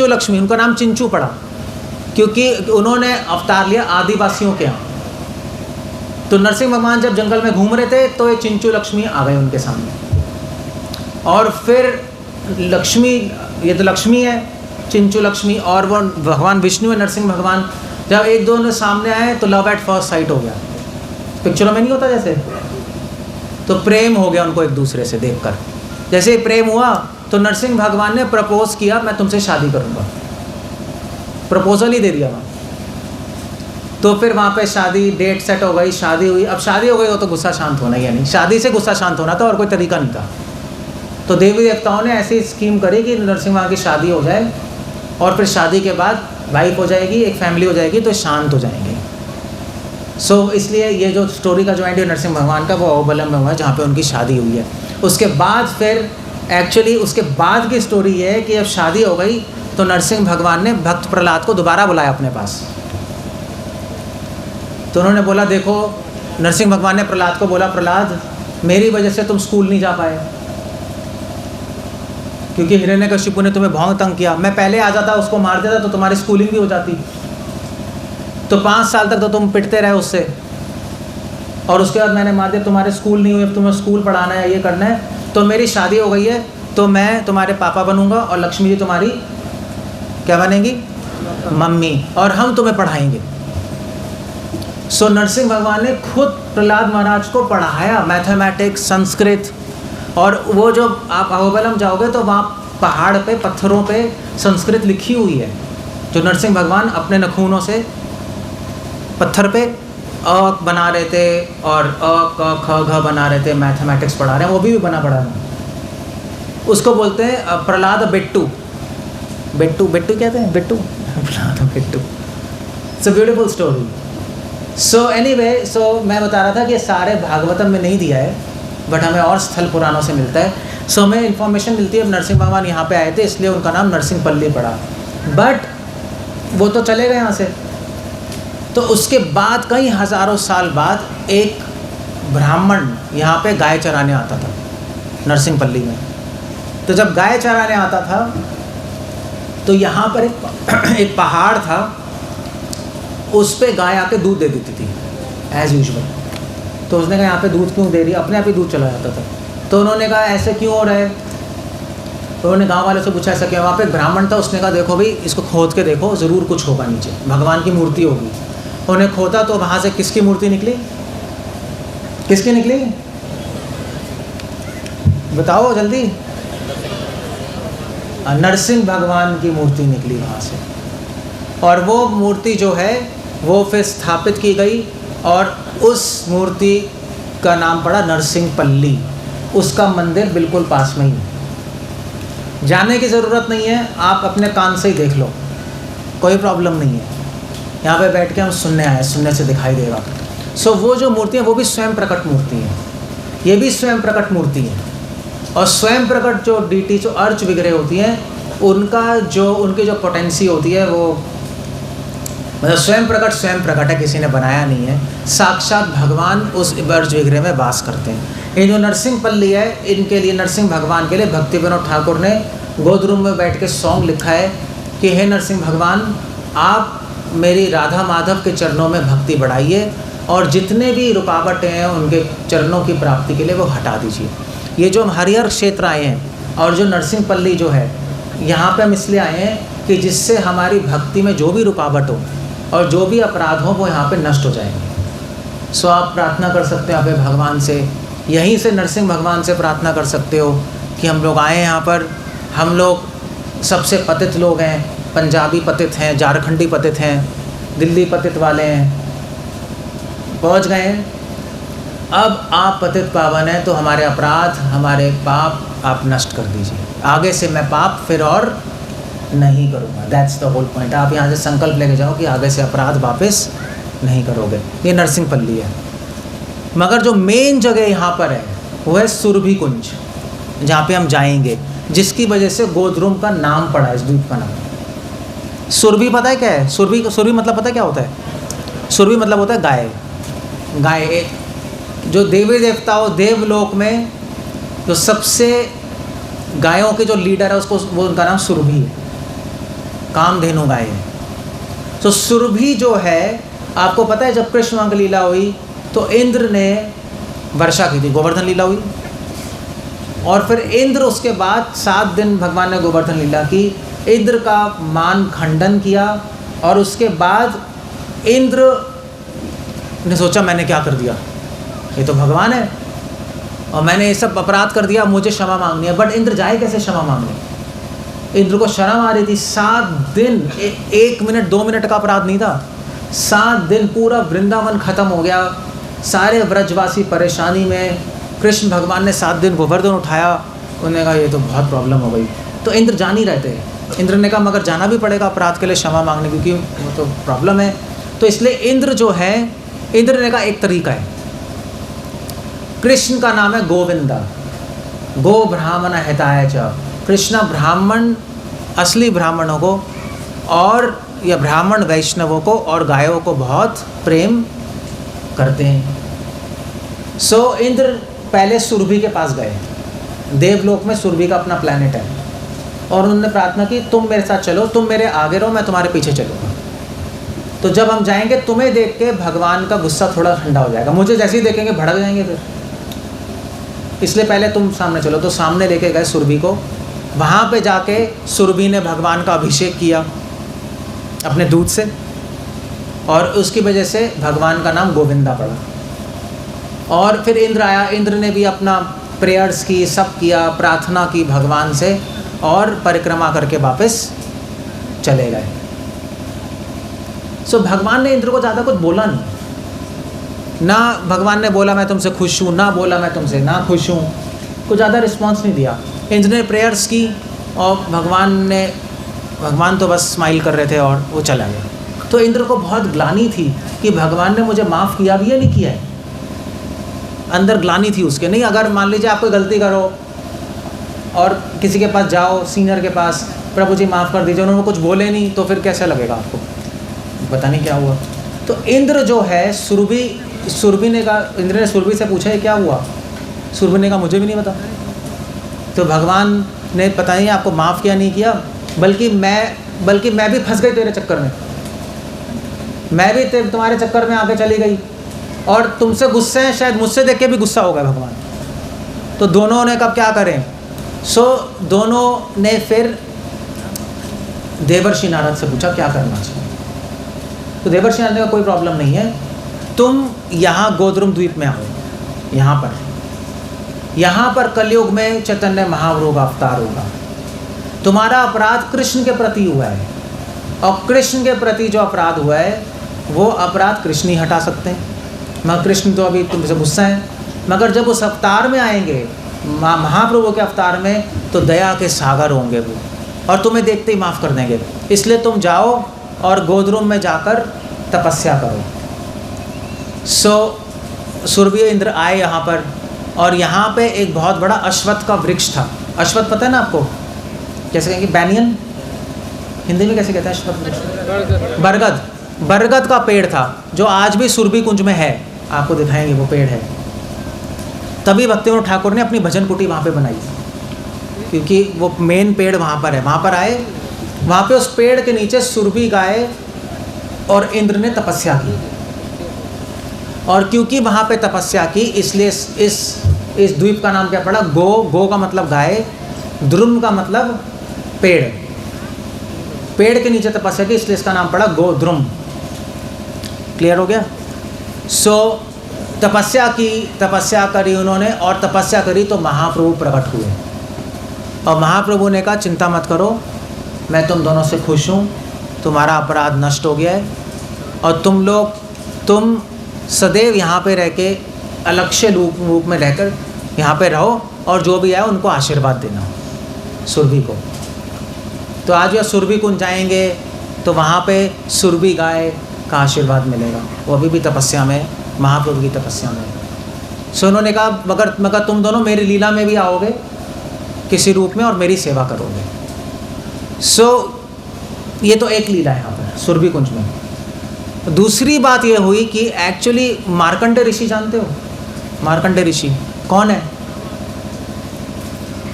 Speaker 3: लक्ष्मी, उनका नाम चिंचू पड़ा क्योंकि उन्होंने अवतार लिया आदिवासियों के यहाँ। तो नरसिंह भगवान जब जंगल में घूम रहे थे तो ये चिंचू लक्ष्मी आ गए उनके सामने। और फिर लक्ष्मी, ये तो लक्ष्मी है चिंचू लक्ष्मी, और वो भगवान विष्णु है नरसिंह भगवान। जब एक दोनों सामने आए तो लव एट फर्स्ट साइट हो गया। पिक्चरों में नहीं होता जैसे, तो प्रेम हो गया उनको एक दूसरे से देखकर। जैसे ही प्रेम हुआ तो नरसिंह भगवान ने प्रपोज किया, मैं तुमसे शादी करूँगा, प्रपोजल ही दे दिया वहाँ। तो फिर वहाँ पे शादी, डेट सेट हो गई, शादी हुई। अब शादी हो गई हो तो गुस्सा शांत होना ही है नहीं, शादी से गुस्सा शांत होना था और कोई तरीका नहीं था। तो देवी देवताओं ने ऐसी स्कीम करी कि नरसिंह भगवान की शादी हो जाए और फिर शादी के बाद वाइफ हो जाएगी, एक फैमिली हो जाएगी, तो शांत हो जाएंगे। सो इसलिए ये जो स्टोरी का जो एंड है नरसिंह भगवान का, वो अहोबलम में हुआ है जहाँ पे उनकी शादी हुई है। उसके बाद फिर एक्चुअली उसके बाद की स्टोरी ये है कि अब शादी हो गई तो नरसिंह भगवान ने भक्त प्रहलाद को दोबारा बुलाया अपने पास। तो उन्होंने बोला, देखो, नरसिंह भगवान ने प्रहलाद को बोला, प्रहलाद मेरी वजह से तुम स्कूल नहीं जा पाए क्योंकि हिरण्यकशिपु ने तुम्हें बहुत तंग किया। मैं पहले आ जाता, उसको मार देता तो तुम्हारी स्कूलिंग भी हो जाती। तो 5 साल तक तो तुम पिटते रहे उससे, और उसके बाद मैंने मार दिया, तुम्हारे स्कूल नहीं हुए, तुम्हें स्कूल पढ़ाना है, ये करना है। तो मेरी शादी हो गई है तो मैं तुम्हारे पापा बनूंगा और लक्ष्मी जी तुम्हारी क्या बनेंगी, मम्मी, और हम तुम्हें पढ़ाएंगे। सो नरसिंह भगवान ने खुद प्रहलाद महाराज को पढ़ाया मैथमेटिक्स, संस्कृत। और वो जो आप अहोबलम जाओगे तो वहाँ पहाड़ पे, पत्थरों पे संस्कृत लिखी हुई है, जो नरसिंह भगवान अपने नखूनों से पत्थर पे अ बना रहे थे और अ क ख घ बना रहे थे, मैथमेटिक्स पढ़ा रहे हैं, वो भी बना पड़ा है। उसको बोलते हैं प्रहलाद बिट्टू। बिट्टू कहते हैं, Bittu, Prahlad Bittu. It's a beautiful story. So anyway, मैं बता रहा था कि सारे भागवतम में नहीं दिया है, बट हमें और स्थल पुराणों से मिलता है। सो हमें इन्फॉर्मेशन मिलती है अब नरसिंह भगवान यहाँ पे आए थे इसलिए उनका नाम नरसिंह पल्ली पड़ा, बट वो तो चले गए यहाँ से। तो उसके बाद कई हज़ारों साल बाद एक ब्राह्मण यहाँ पे गाय चराने आता था नरसिंह पल्ली में। तो जब गाय चराने आता था तो यहाँ पर एक पहाड़ था, उस पे गाय आके दूध दे देती थी एज़ यूजुअल। तो उसने कहा यहाँ पे दूध क्यों दे रही है, अपने आप ही दूध चला जाता था। तो उन्होंने कहा ऐसे क्यों हो रहा है, तो उन्होंने गांव वाले से पूछा ऐसा क्यों। वहाँ पे एक ब्राह्मण था, उसने कहा देखो भाई इसको खोद के देखो, ज़रूर कुछ होगा नीचे, भगवान की मूर्ति होगी। उन्हें खोदा तो वहाँ से किसकी मूर्ति निकली, किसकी निकली बताओ जल्दी, नरसिंह भगवान की मूर्ति निकली वहाँ से। और वो मूर्ति जो है वो फिर स्थापित की गई और उस मूर्ति का नाम पड़ा नरसिंह पल्ली। उसका मंदिर बिल्कुल पास में ही है, जाने की ज़रूरत नहीं है, आप अपने कान से ही देख लो, कोई प्रॉब्लम नहीं है। यहाँ पे बैठ के हम सुनने आए, सुनने से दिखाई देगा। सो वो जो मूर्ति है वो भी स्वयं प्रकट मूर्ति है, ये भी स्वयं प्रकट मूर्ति है। और स्वयं प्रकट जो डीटी जो अर्च विग्रह होती हैं, उनकी जो पोटेंसी होती है वो मतलब स्वयं प्रकट है, किसी ने बनाया नहीं है, साक्षात भगवान उस अर्च विग्रह में वास करते हैं। ये जो नरसिंह पल्ली है, इनके लिए, नरसिंह भगवान के लिए भक्ति विनोद ठाकुर ने गोदरूम में बैठ के सॉन्ग लिखा है कि हे नरसिंह भगवान, आप मेरी राधा माधव के चरणों में भक्ति बढ़ाइए और जितने भी रुकावटें हैं उनके चरणों की प्राप्ति के लिए वो हटा दीजिए। ये जो हम हरिहर क्षेत्र आए हैं और जो नरसिंह पल्ली जो है, यहाँ पे हम इसलिए आए हैं कि जिससे हमारी भक्ति में जो भी रुकावट हो और जो भी अपराध हो वो यहाँ पे नष्ट हो जाएंगे। सो आप प्रार्थना कर सकते हो यहाँ पे भगवान से, यहीं से नरसिंह भगवान से प्रार्थना कर सकते हो कि हम लोग आए यहाँ पर, हम लोग सबसे पतित लोग हैं, पंजाबी पतित हैं, झारखंडी पतित हैं, दिल्ली पतित वाले हैं, पहुँच गए हैं। अब आप पतित पावन हैं तो हमारे अपराध, हमारे पाप आप नष्ट कर दीजिए। आगे से मैं पाप फिर और नहीं करूँगा। That's the whole point. आप यहाँ से संकल्प लेके जाओ कि आगे से अपराध वापस नहीं करोगे। ये नरसिंह पल्ली है। मगर जो मेन जगह यहाँ पर है वो है सुरभि कुंज, जहाँ पे हम जाएंगे, जिसकी वजह से गोदरूम का नाम पड़ा है, इस द्वीप का नाम। सुरभि पता है क्या है? सुरभि मतलब पता है क्या होता है? सुरभि मतलब होता है गाय। गाय जो देवी देवताओं देवलोक में जो सबसे गायों के जो लीडर है उसको, वो उनका नाम सुरभि है, कामधेनु गाय है। तो सुरभि जो है, आपको पता है जब कृष्ण वहाँ की लीला हुई तो इंद्र ने वर्षा की थी, गोवर्धन लीला हुई, और फिर इंद्र उसके बाद 7 दिन भगवान ने गोवर्धन लीला की, इंद्र का मान खंडन किया, और उसके बाद इंद्र ने सोचा मैंने क्या कर दिया, ये तो भगवान है और मैंने ये सब अपराध कर दिया, मुझे क्षमा मांगनी है। बट इंद्र जाए कैसे क्षमा मांगने? इंद्र को शर्म आ रही थी। 7 दिन, 1 मिनट 2 मिनट का अपराध नहीं था, 7 दिन पूरा वृंदावन खत्म हो गया, सारे ब्रजवासी परेशानी में। कृष्ण भगवान ने 7 दिन गोवर्धन उठाया, उन्होंने कहा ये तो बहुत प्रॉब्लम हो गई। तो इंद्र जा नहीं रहे थे। इंद्र ने कहा मगर जाना भी पड़ेगा अपराध के लिए क्षमा मांगने, क्योंकि वो तो प्रॉब्लम है। तो इसलिए इंद्र जो है, इंद्र ने कहा एक तरीका है, कृष्ण का नाम है गोविंदा, गो ब्राह्मण हिताय च। कृष्ण ब्राह्मण, असली ब्राह्मणों को और या ब्राह्मण वैष्णवों को और गायों को बहुत प्रेम करते हैं। सो इंद्र पहले सुरभि के पास गए, देवलोक में सुरभि का अपना प्लैनेट है, और उन्होंने प्रार्थना की तुम मेरे साथ चलो, तुम मेरे आगे रहो, मैं तुम्हारे पीछे चलूँगा। तो जब हम जाएंगे तुम्हें देख के भगवान का गुस्सा थोड़ा ठंडा हो जाएगा, मुझे जैसे ही देखेंगे भड़क जाएंगे फिर, इसलिए पहले तुम सामने चलो। तो सामने लेके गए सुरभि को, वहाँ पे जाके सुरभि ने भगवान का अभिषेक किया अपने दूध से, और उसकी वजह से भगवान का नाम गोविंदा पड़ा। और फिर इंद्र आया, इंद्र ने भी अपना प्रेयर्स की, सब किया, प्रार्थना की भगवान से, और परिक्रमा करके वापस चले गए। सो भगवान ने इंद्र को ज़्यादा कुछ बोला नहीं, ना भगवान ने बोला मैं तुमसे खुश हूँ, ना बोला मैं तुमसे ना खुश हूँ, कुछ ज़्यादा रिस्पॉन्स नहीं दिया। इंद्र ने प्रेयर्स की और भगवान तो बस स्माइल कर रहे थे और वो चला गया। तो इंद्र को बहुत ग्लानि थी कि भगवान ने मुझे माफ़ किया भी या नहीं किया है, अंदर ग्लानि थी उसके। नहीं, अगर मान लीजिए आप कोई गलती करो और किसी के पास जाओ, सीनियर के पास, प्रभु जी माफ़ कर दीजिए, उन्होंने कुछ बोले नहीं, तो फिर कैसा लगेगा आपको, पता नहीं क्या हुआ। तो इंद्र जो है, सुरभि ने कहा, इंद्र ने सुरभि से पूछा ये क्या हुआ, सुरभि ने कहा मुझे भी नहीं पता। तो भगवान ने पता नहीं आपको माफ़ किया नहीं किया, बल्कि मैं भी फंस गई तेरे चक्कर में, मैं भी तुम्हारे चक्कर में आगे चली गई, और तुमसे गुस्से हैं, शायद मुझसे देख के भी गुस्सा हो गया भगवान। तो दोनों ने कब क्या करें, दोनों ने फिर देवर्षि नारद से पूछा क्या करना चाहिए। तो देवर्षि नारद ने कहा कोई प्रॉब्लम नहीं है, तुम यहाँ गोद्रुम द्वीप में आओ, यहाँ पर कलयुग में चैतन्य महाप्रभु का अवतार होगा। तुम्हारा अपराध कृष्ण के प्रति हुआ है, और कृष्ण के प्रति जो अपराध हुआ है वो अपराध कृष्ण ही हटा सकते हैं, मगर कृष्ण तो अभी तुमसे गुस्सा है। मगर जब उस अवतार में आएंगे, महाप्रभु के अवतार में, तो दया के सागर होंगे वो, और तुम्हें देखते ही माफ़ कर देंगे। इसलिए तुम जाओ और गोद्रुम में जाकर तपस्या करो। सुरभि इंद्र आए यहाँ पर, और यहाँ पे एक बहुत बड़ा अश्वत्थ का वृक्ष था। अश्वत्थ पता है ना आपको, कैसे कहेंगे, बैनियन हिंदी में कैसे कहते हैं अश्वत्थ? बरगद का पेड़ था, जो आज भी सुरभि कुंज में है, आपको दिखाएंगे वो पेड़ है। तभी भक्तिविनोद ठाकुर ने अपनी भजन कुटी वहाँ पे बनाई, क्योंकि वो मेन पेड़ वहाँ पर है। वहाँ पर आए, वहाँ पे उस पेड़ के नीचे सुरभि गाय और इंद्र ने तपस्या की, और क्योंकि वहाँ पे तपस्या की, इसलिए इस द्वीप का नाम क्या पड़ा, गो का मतलब गाय, द्रुम का मतलब पेड़ के नीचे तपस्या की, इसलिए इसका नाम पड़ा गोद्रुम। क्लियर हो गया? तपस्या करी उन्होंने, और तपस्या करी तो महाप्रभु प्रकट हुए, और महाप्रभु ने कहा चिंता मत करो, मैं तुम दोनों से खुश हूँ, तुम्हारा अपराध नष्ट हो गया है, और तुम सदैव यहाँ पे रह के अलक्ष्य रूप में रहकर यहाँ पे रहो, और जो भी आए उनको आशीर्वाद देना, सुरभि को। तो आज वह सुरभि कुंज जाएंगे तो वहाँ पे सुरभि गाय का आशीर्वाद मिलेगा, वो अभी भी तपस्या में, महाप्रभु की तपस्या में। सो उन्होंने कहा मगर तुम दोनों मेरी लीला में भी आओगे किसी रूप में, और मेरी सेवा करोगे। ये तो एक लीला है यहाँ पर सुरभि कुंज में। दूसरी बात ये हुई कि एक्चुअली मार्कंडेय ऋषि जानते हो? मार्कंडेय ऋषि कौन है?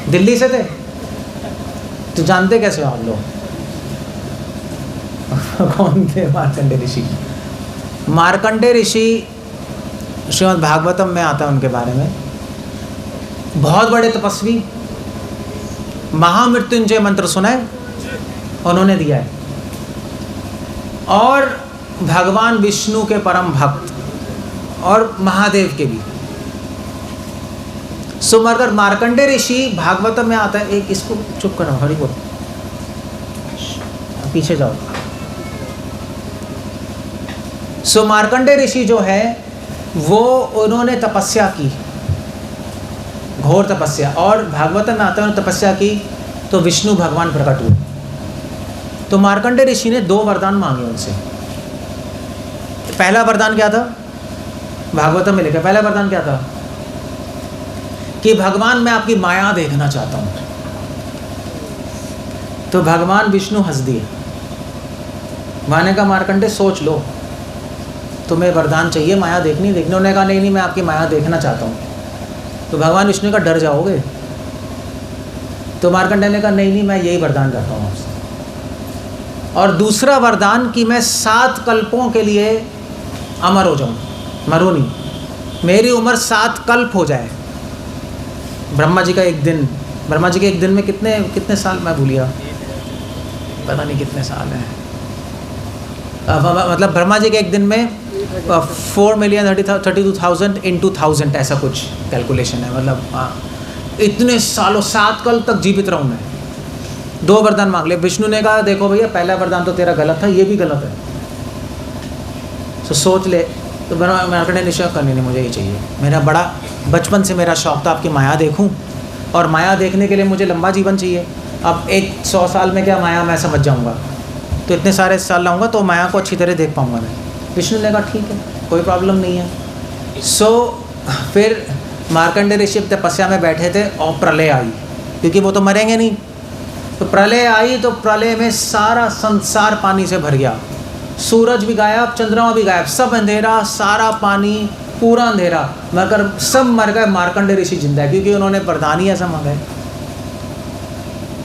Speaker 3: दिल्ली से थे, तो जानते कैसे हो आप लोग? कौन थे मार्कंडेय ऋषि? मार्कंडेय ऋषि श्रीमद् भागवतम में आता है उनके बारे में। बहुत बड़े तपस्वी, महामृत्युंजय मंत्र सुना है उन्होंने दिया है, और भगवान विष्णु के परम भक्त और महादेव के भी। सुमरकर मार्कंडेय ऋषि भागवतम में आता है। एक इसको चुप करो, हरि बोल, पीछे जाओ। सो मार्कंडेय ऋषि जो है वो उन्होंने तपस्या की, घोर तपस्या, और भागवतम में आता है उन्होंने तपस्या की तो विष्णु भगवान प्रकट हुए। तो मार्कंडेय ऋषि ने 2 वरदान मांगे उनसे। पहला वरदान क्या था? भागवतम में लिखा, पहला वरदान क्या था? कि भगवान मैं आपकी माया देखना चाहता हूँ। तो भगवान विष्णु हंस दिए। माने का मार्कंडेय सोच लो, तुम्हें वरदान चाहिए माया देखनी। उन्होंने कहा नहीं मैं आपकी माया देखना चाहता हूँ। तो भगवान विष्णु का डर जाओगे? तो मार्कंडेय ने कहा नहीं मैं यही वरदान करता हूँ आपसे। और दूसरा वरदान कि मैं 7 कल्पों के लिए अमर हो जाऊँ, मरूँ नहीं, मेरी उम्र 7 कल्प हो जाए। ब्रह्मा जी का एक दिन, ब्रह्मा जी के एक दिन में कितने साल, मैं भूल गया, पता नहीं कितने साल हैं। मतलब ब्रह्मा जी के एक दिन में 4,32,000 into 1000 ऐसा कुछ कैलकुलेशन है। मतलब इतने सालों 7 कल तक जीवित रहूँ मैं। 2 वरदान मांग ले। विष्णु ने कहा देखो भैया पहला वरदान तो तेरा गलत था, ये भी गलत है, तो सोच ले। तो मार्कंडेय निश्चय करनी नहीं, मुझे ये चाहिए। मेरा बड़ा बचपन से मेरा शौक़ था आपकी माया देखूं, और माया देखने के लिए मुझे लंबा जीवन चाहिए। अब 100 साल में क्या माया मैं समझ जाऊंगा, तो इतने सारे साल लाऊंगा तो माया को अच्छी तरह देख पाऊंगा मैं। विष्णु ने कहा ठीक है, कोई प्रॉब्लम नहीं है। फिर मार्कंडेय ऋषि तपस्या में बैठे थे और प्रलय आई, क्योंकि वो तो मरेंगे नहीं। तो प्रलय आई, तो प्रलय में सारा संसार पानी से भर गया। सूरज भी गायब, चंद्रमा भी गायब, सब अंधेरा, सारा पानी, पूरा अंधेरा, मगर सब मर गए। मार्कंडेय ऋषि जिंदा है, क्योंकि उन्होंने वरदान ही ऐसा मांगा है।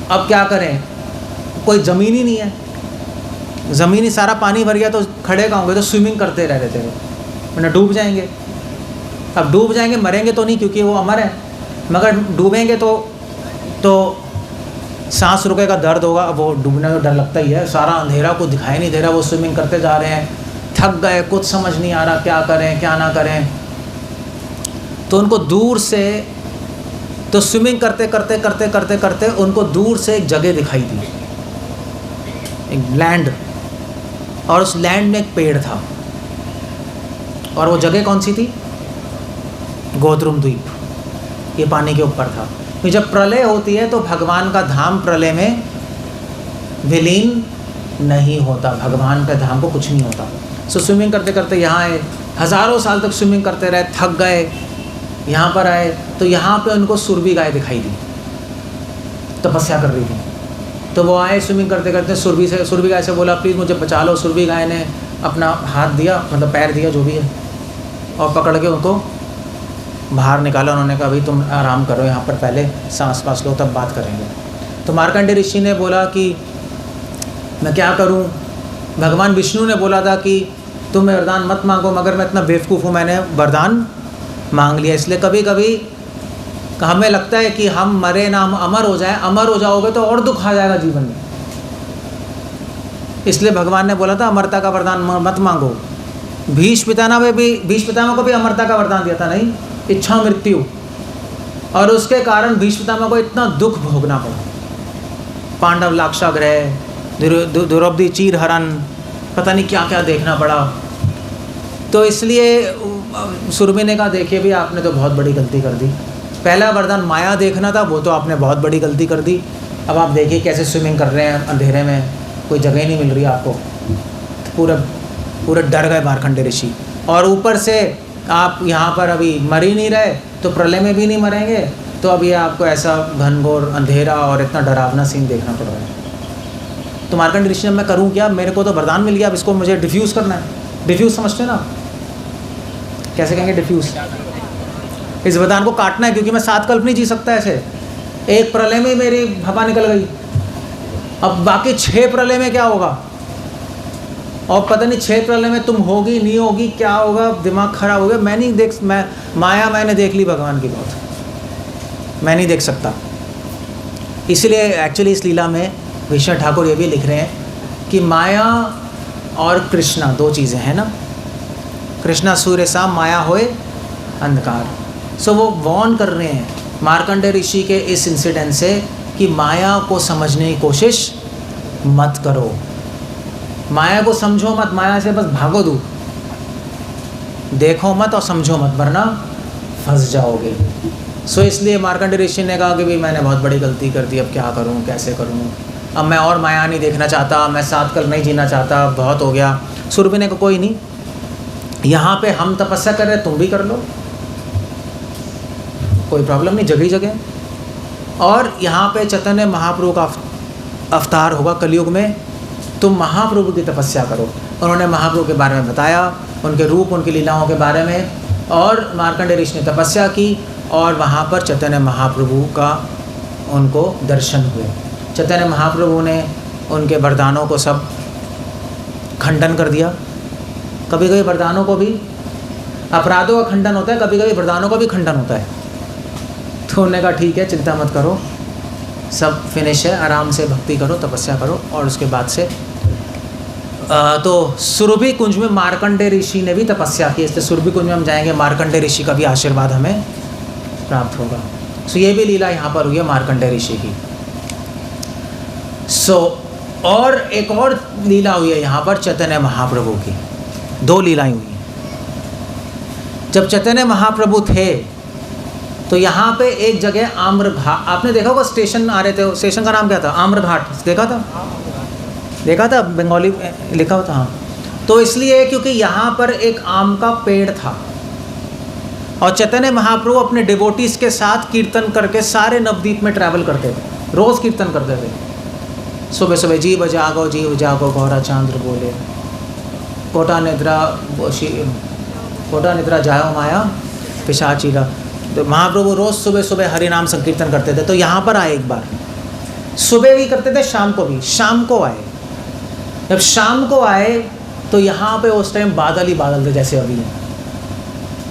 Speaker 3: अब क्या करें, कोई ज़मीन ही नहीं है, ज़मीन ही सारा पानी भर गया, तो खड़े कहाँ होंगे? तो स्विमिंग करते रह रहे थे, वरना डूब जाएंगे। अब डूब जाएंगे, मरेंगे तो नहीं क्योंकि वो अमर है, मगर डूबेंगे तो सांस रुकेगा, दर्द होगा। अब वो डूबने में डर लगता ही है, सारा अंधेरा, को दिखाई नहीं दे रहा। वो स्विमिंग करते जा रहे हैं, थक गए, कुछ समझ नहीं आ रहा क्या करें क्या ना करें। तो उनको दूर से, तो स्विमिंग करते करते करते करते करते उनको दूर से एक जगह दिखाई दी, एक लैंड, और उस लैंड में एक पेड़ था। और वो जगह कौन सी थी? गोद्रुम द्वीप, ये पानी के ऊपर था। तो जब प्रलय होती है तो भगवान का धाम प्रलय में विलीन नहीं होता, भगवान के धाम को कुछ नहीं होता। सो स्विमिंग करते करते यहाँ आए, हज़ारों साल तक स्विमिंग करते रहे, थक गए, यहाँ पर आए तो यहाँ पे उनको सुरभि गाय दिखाई दी, तपस्या कर रही थी। तो वो आए स्विमिंग करते करते, सुरभि गाय से बोला प्लीज़ मुझे बचा लो। सुरभि गाय ने अपना हाथ दिया, मतलब पैर दिया जो भी है, और पकड़ के उनको बाहर निकाला। उन्होंने कहा भाई तुम आराम करो यहाँ पर, पहले सांस पास लो तब बात करेंगे। तो मार्कंडेय ऋषि ने बोला कि मैं क्या करूँ। भगवान विष्णु ने बोला था कि तुम वरदान मत मांगो, मगर मैं इतना बेवकूफ़ हूँ, मैंने वरदान मांग लिया। इसलिए कभी कभी हमें लगता है कि हम मरे ना, हम अमर हो जाएं। अमर हो जाओगे तो और दुख आ जाएगा जीवन में, इसलिए भगवान ने बोला था अमरता का वरदान मत मांगो। भीष्म पितामह को भी अमरता का वरदान दिया था, नहीं, इच्छा मृत्यु, और उसके कारण भीष्म पितामह को इतना दुख भोगना पड़ा। पांडव लाक्षागृह, द्रौपदी चीरहरण, पता नहीं क्या क्या देखना पड़ा। तो इसलिए सुरभि ने कहा देखिए भी आपने तो बहुत बड़ी गलती कर दी। पहला वरदान माया देखना था, वो तो आपने बहुत बड़ी गलती कर दी। अब आप देखिए कैसे स्विमिंग कर रहे हैं अंधेरे में, कोई जगह ही नहीं मिल रही आपको। पूरा डर गए मार्कंडेय ऋषि। और ऊपर से आप यहाँ पर अभी मर ही नहीं रहे, तो प्रलय में भी नहीं मरेंगे, तो अभी आपको ऐसा घनघोर अंधेरा और इतना डरावना सीन देखना पड़ रहा है। तो मार्कंडेय ऋषि ने मैं करूँ क्या, मेरे को तो वरदान मिल गया, अब इसको मुझे डिफ्यूज़ करना है। डिफ्यूज़ समझते हैं ना, कैसे कहेंगे डिफ्यूज़? इस वरदान को काटना है, क्योंकि मैं 7 कल्प नहीं जी सकता ऐसे। एक प्रलय में मेरी हवा निकल गई, अब बाकी 6 प्रलय में क्या होगा, और पता नहीं 6 प्रलय में तुम होगी नहीं होगी, क्या होगा, दिमाग खराब हो गया। मैं माया मैंने देख ली भगवान की बहुत, मैं नहीं देख सकता। इसलिए एक्चुअली इस लीला में विष्णु ठाकुर ये भी लिख रहे हैं कि माया और कृष्णा 2 चीज़ें हैं ना, कृष्णा सूर्य सा माया होए अंधकार। सो वो वॉर्न कर रहे हैं मार्कंडेय ऋषि के इस इंसिडेंट से कि माया को समझने की कोशिश मत करो, माया को समझो मत, माया से बस भागो दूर, देखो मत और समझो मत, वरना फंस जाओगे। सो इसलिए मार्कंडेय ऋषि ने कहा कि भाई मैंने बहुत बड़ी गलती कर दी, अब क्या करूं, कैसे करूं, अब मैं और माया नहीं देखना चाहता, मैं 7 कल नहीं जीना चाहता, बहुत हो गया। सुरभि ने कहा कोई नहीं, यहाँ पे हम तपस्या कर रहे, तुम भी कर लो, कोई प्रॉब्लम नहीं, जगह जगह। और यहाँ पे चैतन्य महाप्रभु का अवतार होगा कलयुग में, तुम महाप्रभु की तपस्या करो। उन्होंने महाप्रभु के बारे में बताया, उनके रूप, उनकी लीलाओं के बारे में, और मार्कंडेय ऋषि ने तपस्या की और वहाँ पर चैतन्य महाप्रभु का उनको दर्शन हुए। चैतन्य महाप्रभु ने उनके वरदानों को सब खंडन कर दिया। कभी कभी वरदानों को भी, अपराधों का खंडन होता है, कभी कभी वरदानों का भी खंडन होता है। तो उन्होंने कहा ठीक है, चिंता मत करो, सब फिनिश है, आराम से भक्ति करो, तपस्या करो। और उसके बाद से तो सुरभि कुंज में मार्कंडेय ऋषि ने भी तपस्या की, इसलिए सुरभि कुंज में हम जाएंगे, मार्कंडेय ऋषि का भी आशीर्वाद हमें प्राप्त होगा। सो ये भी लीला यहाँ पर हुई है मार्कंडेय ऋषि की। सो और एक और लीला हुई है यहाँ पर चैतन्य महाप्रभु की, 2 लीलाएं हुई हैं। जब चैतन्य महाप्रभु थे तो यहाँ पे एक जगह आम्र घाट, आपने देखा होगा, स्टेशन आ रहे थे, स्टेशन का नाम क्या था, आम्र घाट, देखा था बंगाली लिखा हुआ था। हाँ, तो इसलिए क्योंकि यहाँ पर एक आम का पेड़ था और चैतन्य महाप्रभु अपने डिवोटीज के साथ कीर्तन करके सारे नवद्वीप में ट्रैवल करते थे, रोज़ कीर्तन करते थे। सुबह सुबह जीव जागो गौरा चांद्र बोले, कोटा निद्रा जायो माया पिशाचीला। तो महाप्रभु रोज़ सुबह सुबह हरि नाम संकीर्तन करते थे। तो यहाँ पर आए एक बार, सुबह भी करते थे, शाम को भी। शाम को आए, जब शाम को आए तो यहाँ पे उस टाइम बादल ही बादल थे जैसे अभी हैं,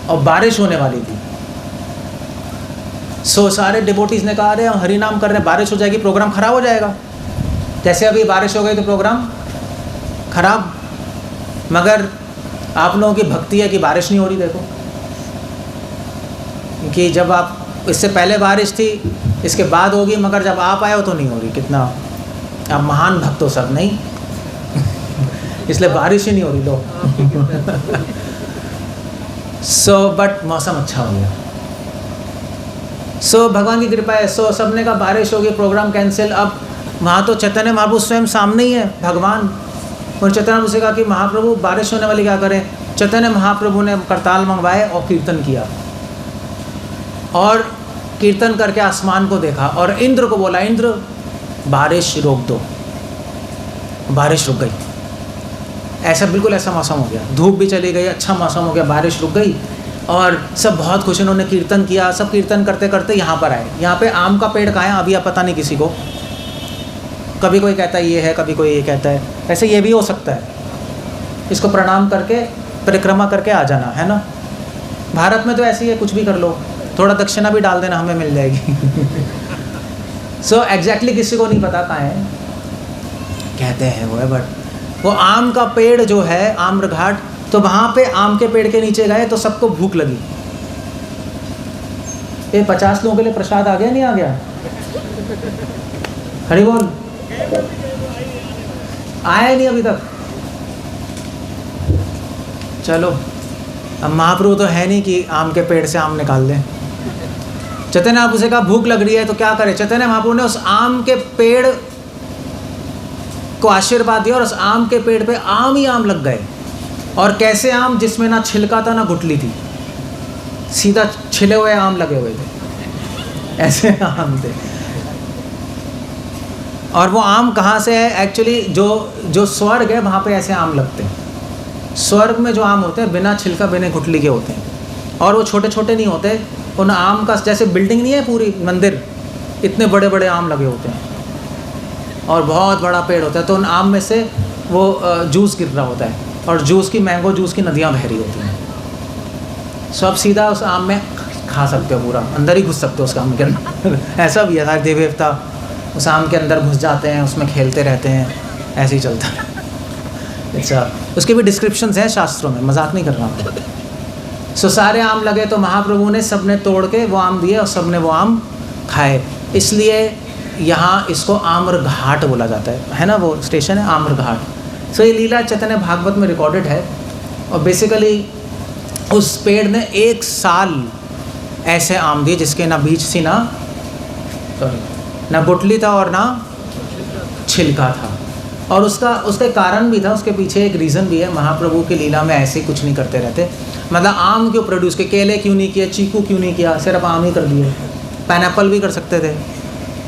Speaker 3: और बारिश होने वाली थी। सो सारे डिवोटीज ने कहा अरे हम हरि नाम कर रहे हैं, बारिश हो जाएगी, प्रोग्राम खराब हो जाएगा। जैसे अभी बारिश हो गई तो प्रोग्राम खराब। मगर आप लोगों की भक्ति है कि बारिश नहीं हो रही। देखो कि जब आप, इससे पहले बारिश थी, इसके बाद होगी, मगर जब आप आए हो तो नहीं हो रही। कितना आप महान भक्त हो सब, नहीं इसलिए बारिश ही नहीं हो रही। लो सो बट मौसम अच्छा हो गया। सो भगवान की कृपा है। सो सबने कहा बारिश होगी, प्रोग्राम कैंसिल। अब वहाँ तो चैतन्य महाप्रभु स्वयं सामने ही है भगवान। और चैतन्य महाप्रभु से कहा कि महाप्रभु बारिश होने वाली, क्या करें। चैतन्य महाप्रभु ने करताल मंगवाए और कीर्तन किया, और कीर्तन करके आसमान को देखा और इंद्र को बोला, इंद्र बारिश रोक दो। बारिश रुक गई। ऐसा बिल्कुल ऐसा मौसम हो गया, धूप भी चली गई, अच्छा मौसम हो गया, बारिश रुक गई और सब बहुत खुश। उन्होंने कीर्तन किया, सब कीर्तन करते करते यहाँ पर आए। यहाँ पे आम का पेड़ कहाँ है अभी आप पता नहीं किसी को। कभी कोई कहता है ये है, कभी कोई ये कहता है। ऐसे ये भी हो सकता है, इसको प्रणाम करके परिक्रमा करके आ जाना है ना। भारत में तो ऐसे ही है, कुछ भी कर लो, थोड़ा दक्षिणा भी डाल देना, हमें मिल जाएगी। सो एग्जैक्टली किसी को नहीं पता कहाँ है, कहते हैं वो है। बट वो आम का पेड़ जो है, आम्र घाट, तो वहाँ पे आम के पेड़ के नीचे गए तो सबको भूख लगी। ये 50 लोगों के लिए प्रसाद आ गया, नहीं आ गया? हरि बोल। आया नहीं अभी तक। चलो, अब महाप्रभु तो है नहीं कि आम के पेड़ से आम निकाल दें। चैतन्य महाप्रभु से कहा भूख लग रही है तो क्या करें। चैतन्य महाप्रभु ने उस आम के पेड़ को आशीर्वाद दिया और उस आम के पेड़ पे आम ही आम लग गए। और कैसे आम, जिसमें ना छिलका था ना गुठली थी, सीधा छिले हुए आम लगे हुए थे, ऐसे आम थे। और वो आम कहाँ से है एक्चुअली, जो स्वर्ग है वहाँ पे ऐसे आम लगते हैं। स्वर्ग में जो आम होते हैं बिना छिलका बिना गुठली के होते हैं, और वो छोटे छोटे नहीं होते। उन आम का जैसे बिल्डिंग नहीं है पूरी मंदिर, इतने बड़े बड़े आम लगे होते हैं। और बहुत बड़ा पेड़ होता है, तो उन आम में से वो जूस गिर रहा होता है और जूस की मैंगो जूस की नदियाँ बह रही होती हैं। सो आप सीधा उस आम में खा सकते हो, पूरा अंदर ही घुस सकते हो उस आम के अंदर। ऐसा भी है, सारे देवी देवता उस आम के अंदर घुस जाते हैं, उसमें खेलते रहते हैं, ऐसे ही चलता है। अच्छा, उसके भी डिस्क्रिप्शंस हैं शास्त्रों में, मजाक नहीं कर रहा हूँ। सो सारे आम लगे तो महाप्रभु ने सब ने तोड़ के वो आम दिए और सब ने वो आम खाए, इसलिए यहाँ इसको आम्र घाट बोला जाता है ना, वो स्टेशन है आम्र घाट। सो ये लीला चैतन्य भागवत में रिकॉर्डेड है। और बेसिकली उस पेड़ ने 1 साल ऐसे आम दिए जिसके ना बीज थी, ना गुठली था और ना छिलका था। और उसके कारण भी था, उसके पीछे एक रीज़न भी है। महाप्रभु की लीला में ऐसे कुछ नहीं करते रहते, मतलब आम क्यों प्रोड्यूस किए, केले क्यों नहीं किए, चीकू क्यों नहीं किया, सिर्फ आम ही कर दिए। पाइनएप्पल भी कर सकते थे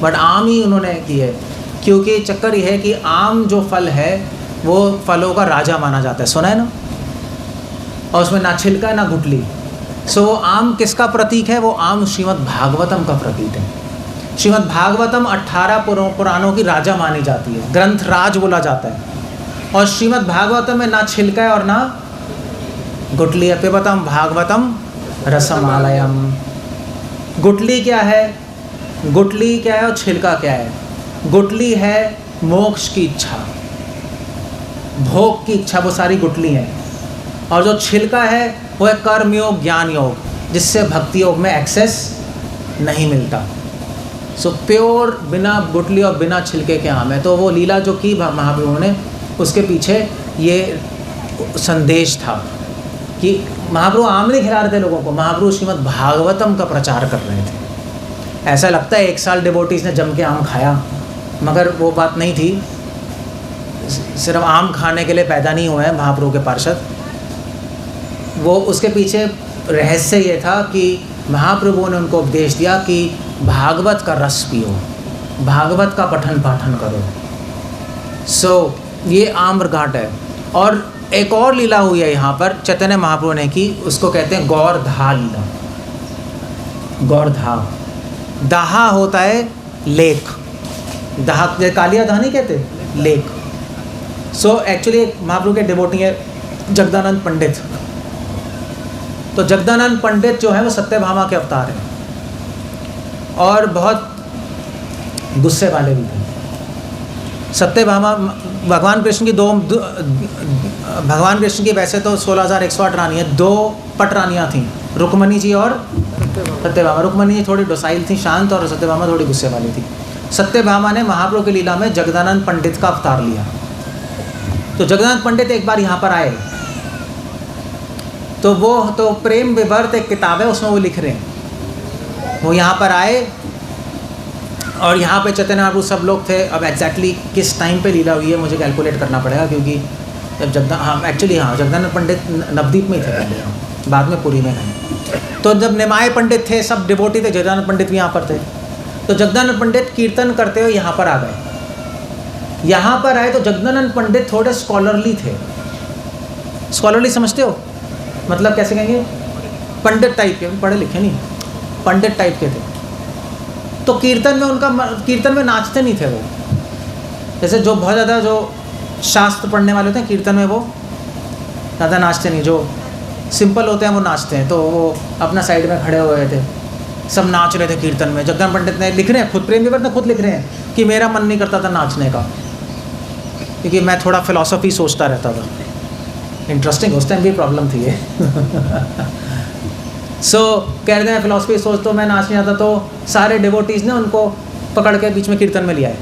Speaker 3: बट आम ही उन्होंने किए, क्योंकि चक्कर ये है कि आम जो फल है वो फलों का राजा माना जाता है, सुना है ना, और उसमें ना छिलका ना गुठली। सो आम किसका प्रतीक है, वो आम श्रीमद् भागवतम का प्रतीक है। श्रीमद् भागवतम 18 पुराणों की राजा मानी जाती है, ग्रंथ राज बोला जाता है। और श्रीमद् भागवतम में ना छिलका है और ना गुठली है। पिबतम भागवतम रसमालयम। गुठली क्या है, गुठली क्या है और छिलका क्या है? गुठली है मोक्ष की इच्छा, भोग की इच्छा, वो सारी गुठली है। और जो छिलका है वो है कर्म योग, ज्ञान योग, जिससे भक्ति योग में एक्सेस नहीं मिलता। सो प्योर बिना गुठली और बिना छिलके के आम है। तो वो लीला जो की महाप्रभु ने, उसके पीछे ये संदेश था कि महाप्रभु आम नहीं खिला रहे थे लोगों को, महाप्रभु श्रीमद् भागवतम का प्रचार कर रहे थे। ऐसा लगता है 1 साल डिवोटीज ने जम के आम खाया, मगर वो बात नहीं थी। सिर्फ आम खाने के लिए पैदा नहीं हुए हैं महाप्रभु के पार्षद। वो उसके पीछे रहस्य ये था कि महाप्रभु ने उनको उपदेश दिया कि भागवत का रस पियो, भागवत का पठन पाठन करो। सो ये आम्र घाट है। और एक और लीला हुई है यहाँ पर चैतन्य महाप्रभु ने की, उसको कहते हैं गौरधा लीला। गौरधा, दाहा होता है लेक, दाहा कालिया दाह नहीं कहते, लेक। सो एक्चुअली महाप्रभु के डिवोटी है जगदानंद पंडित। तो जगदानंद पंडित जो है वो सत्यभामा के अवतार हैं और बहुत गुस्से वाले भी थे। सत्यभामा भगवान कृष्ण की भगवान कृष्ण की वैसे तो 16,108 रानी है, 2 पट रानियाँ थीं, रुक्मणी जी और सत्यभामा। रुक्मणी जी थोड़ी डोसाइल थी, शांत, और सत्यभामा थोड़ी गुस्से वाली थी। सत्यभामा ने महाप्रभु की लीला में जगदानंद पंडित का अवतार लिया। तो जगदानंद पंडित एक बार यहाँ पर आए, तो वो तो प्रेम विवर्त एक किताब है, उसमें वो लिख रहे हैं। वो यहाँ पर आए और यहाँ पे चैतन्य महाप्रभु सब लोग थे। अब एग्जैक्टली किस टाइम पे लीला हुई है मुझे कैलकुलेट करना पड़ेगा, क्योंकि जब जगदानंद पंडित नवदीप में ही थे पहले, बाद में पुरी में गए। तो जब निमाय पंडित थे, सब डिवोटी थे, जगदानंद पंडित भी यहाँ पर थे। तो जगदानंद पंडित कीर्तन करते हुए यहाँ पर आ गए। यहाँ पर आए तो जगदानंद पंडित थोड़े स्कॉलरली थे। स्कॉलरली समझते हो मतलब कैसे कहेंगे, पंडित टाइप के, पढ़े लिखे नहीं, पंडित टाइप के थे। तो कीर्तन में नाचते नहीं थे वो, जैसे जो बहुत ज़्यादा जो शास्त्र पढ़ने वाले होते हैं कीर्तन में वो ज़्यादा नाचते नहीं, जो सिंपल होते हैं वो नाचते हैं। तो वो अपना साइड में खड़े हुए थे, सब नाच रहे थे कीर्तन में। जगदानंद पंडित ने लिख रहे हैं, खुद प्रेम विवर्त ने खुद लिख रहे हैं कि मेरा मन नहीं करता था नाचने का, क्योंकि मैं थोड़ा फिलॉसफी सोचता रहता था। इंटरेस्टिंग, उस टाइम भी प्रॉब्लम थी ये। सो कह रहे हैं फिलॉसफी सोच, तो मैं नाच नहीं आता। तो सारे डिवोटीज़ ने उनको पकड़ के बीच में कीर्तन में लिया है।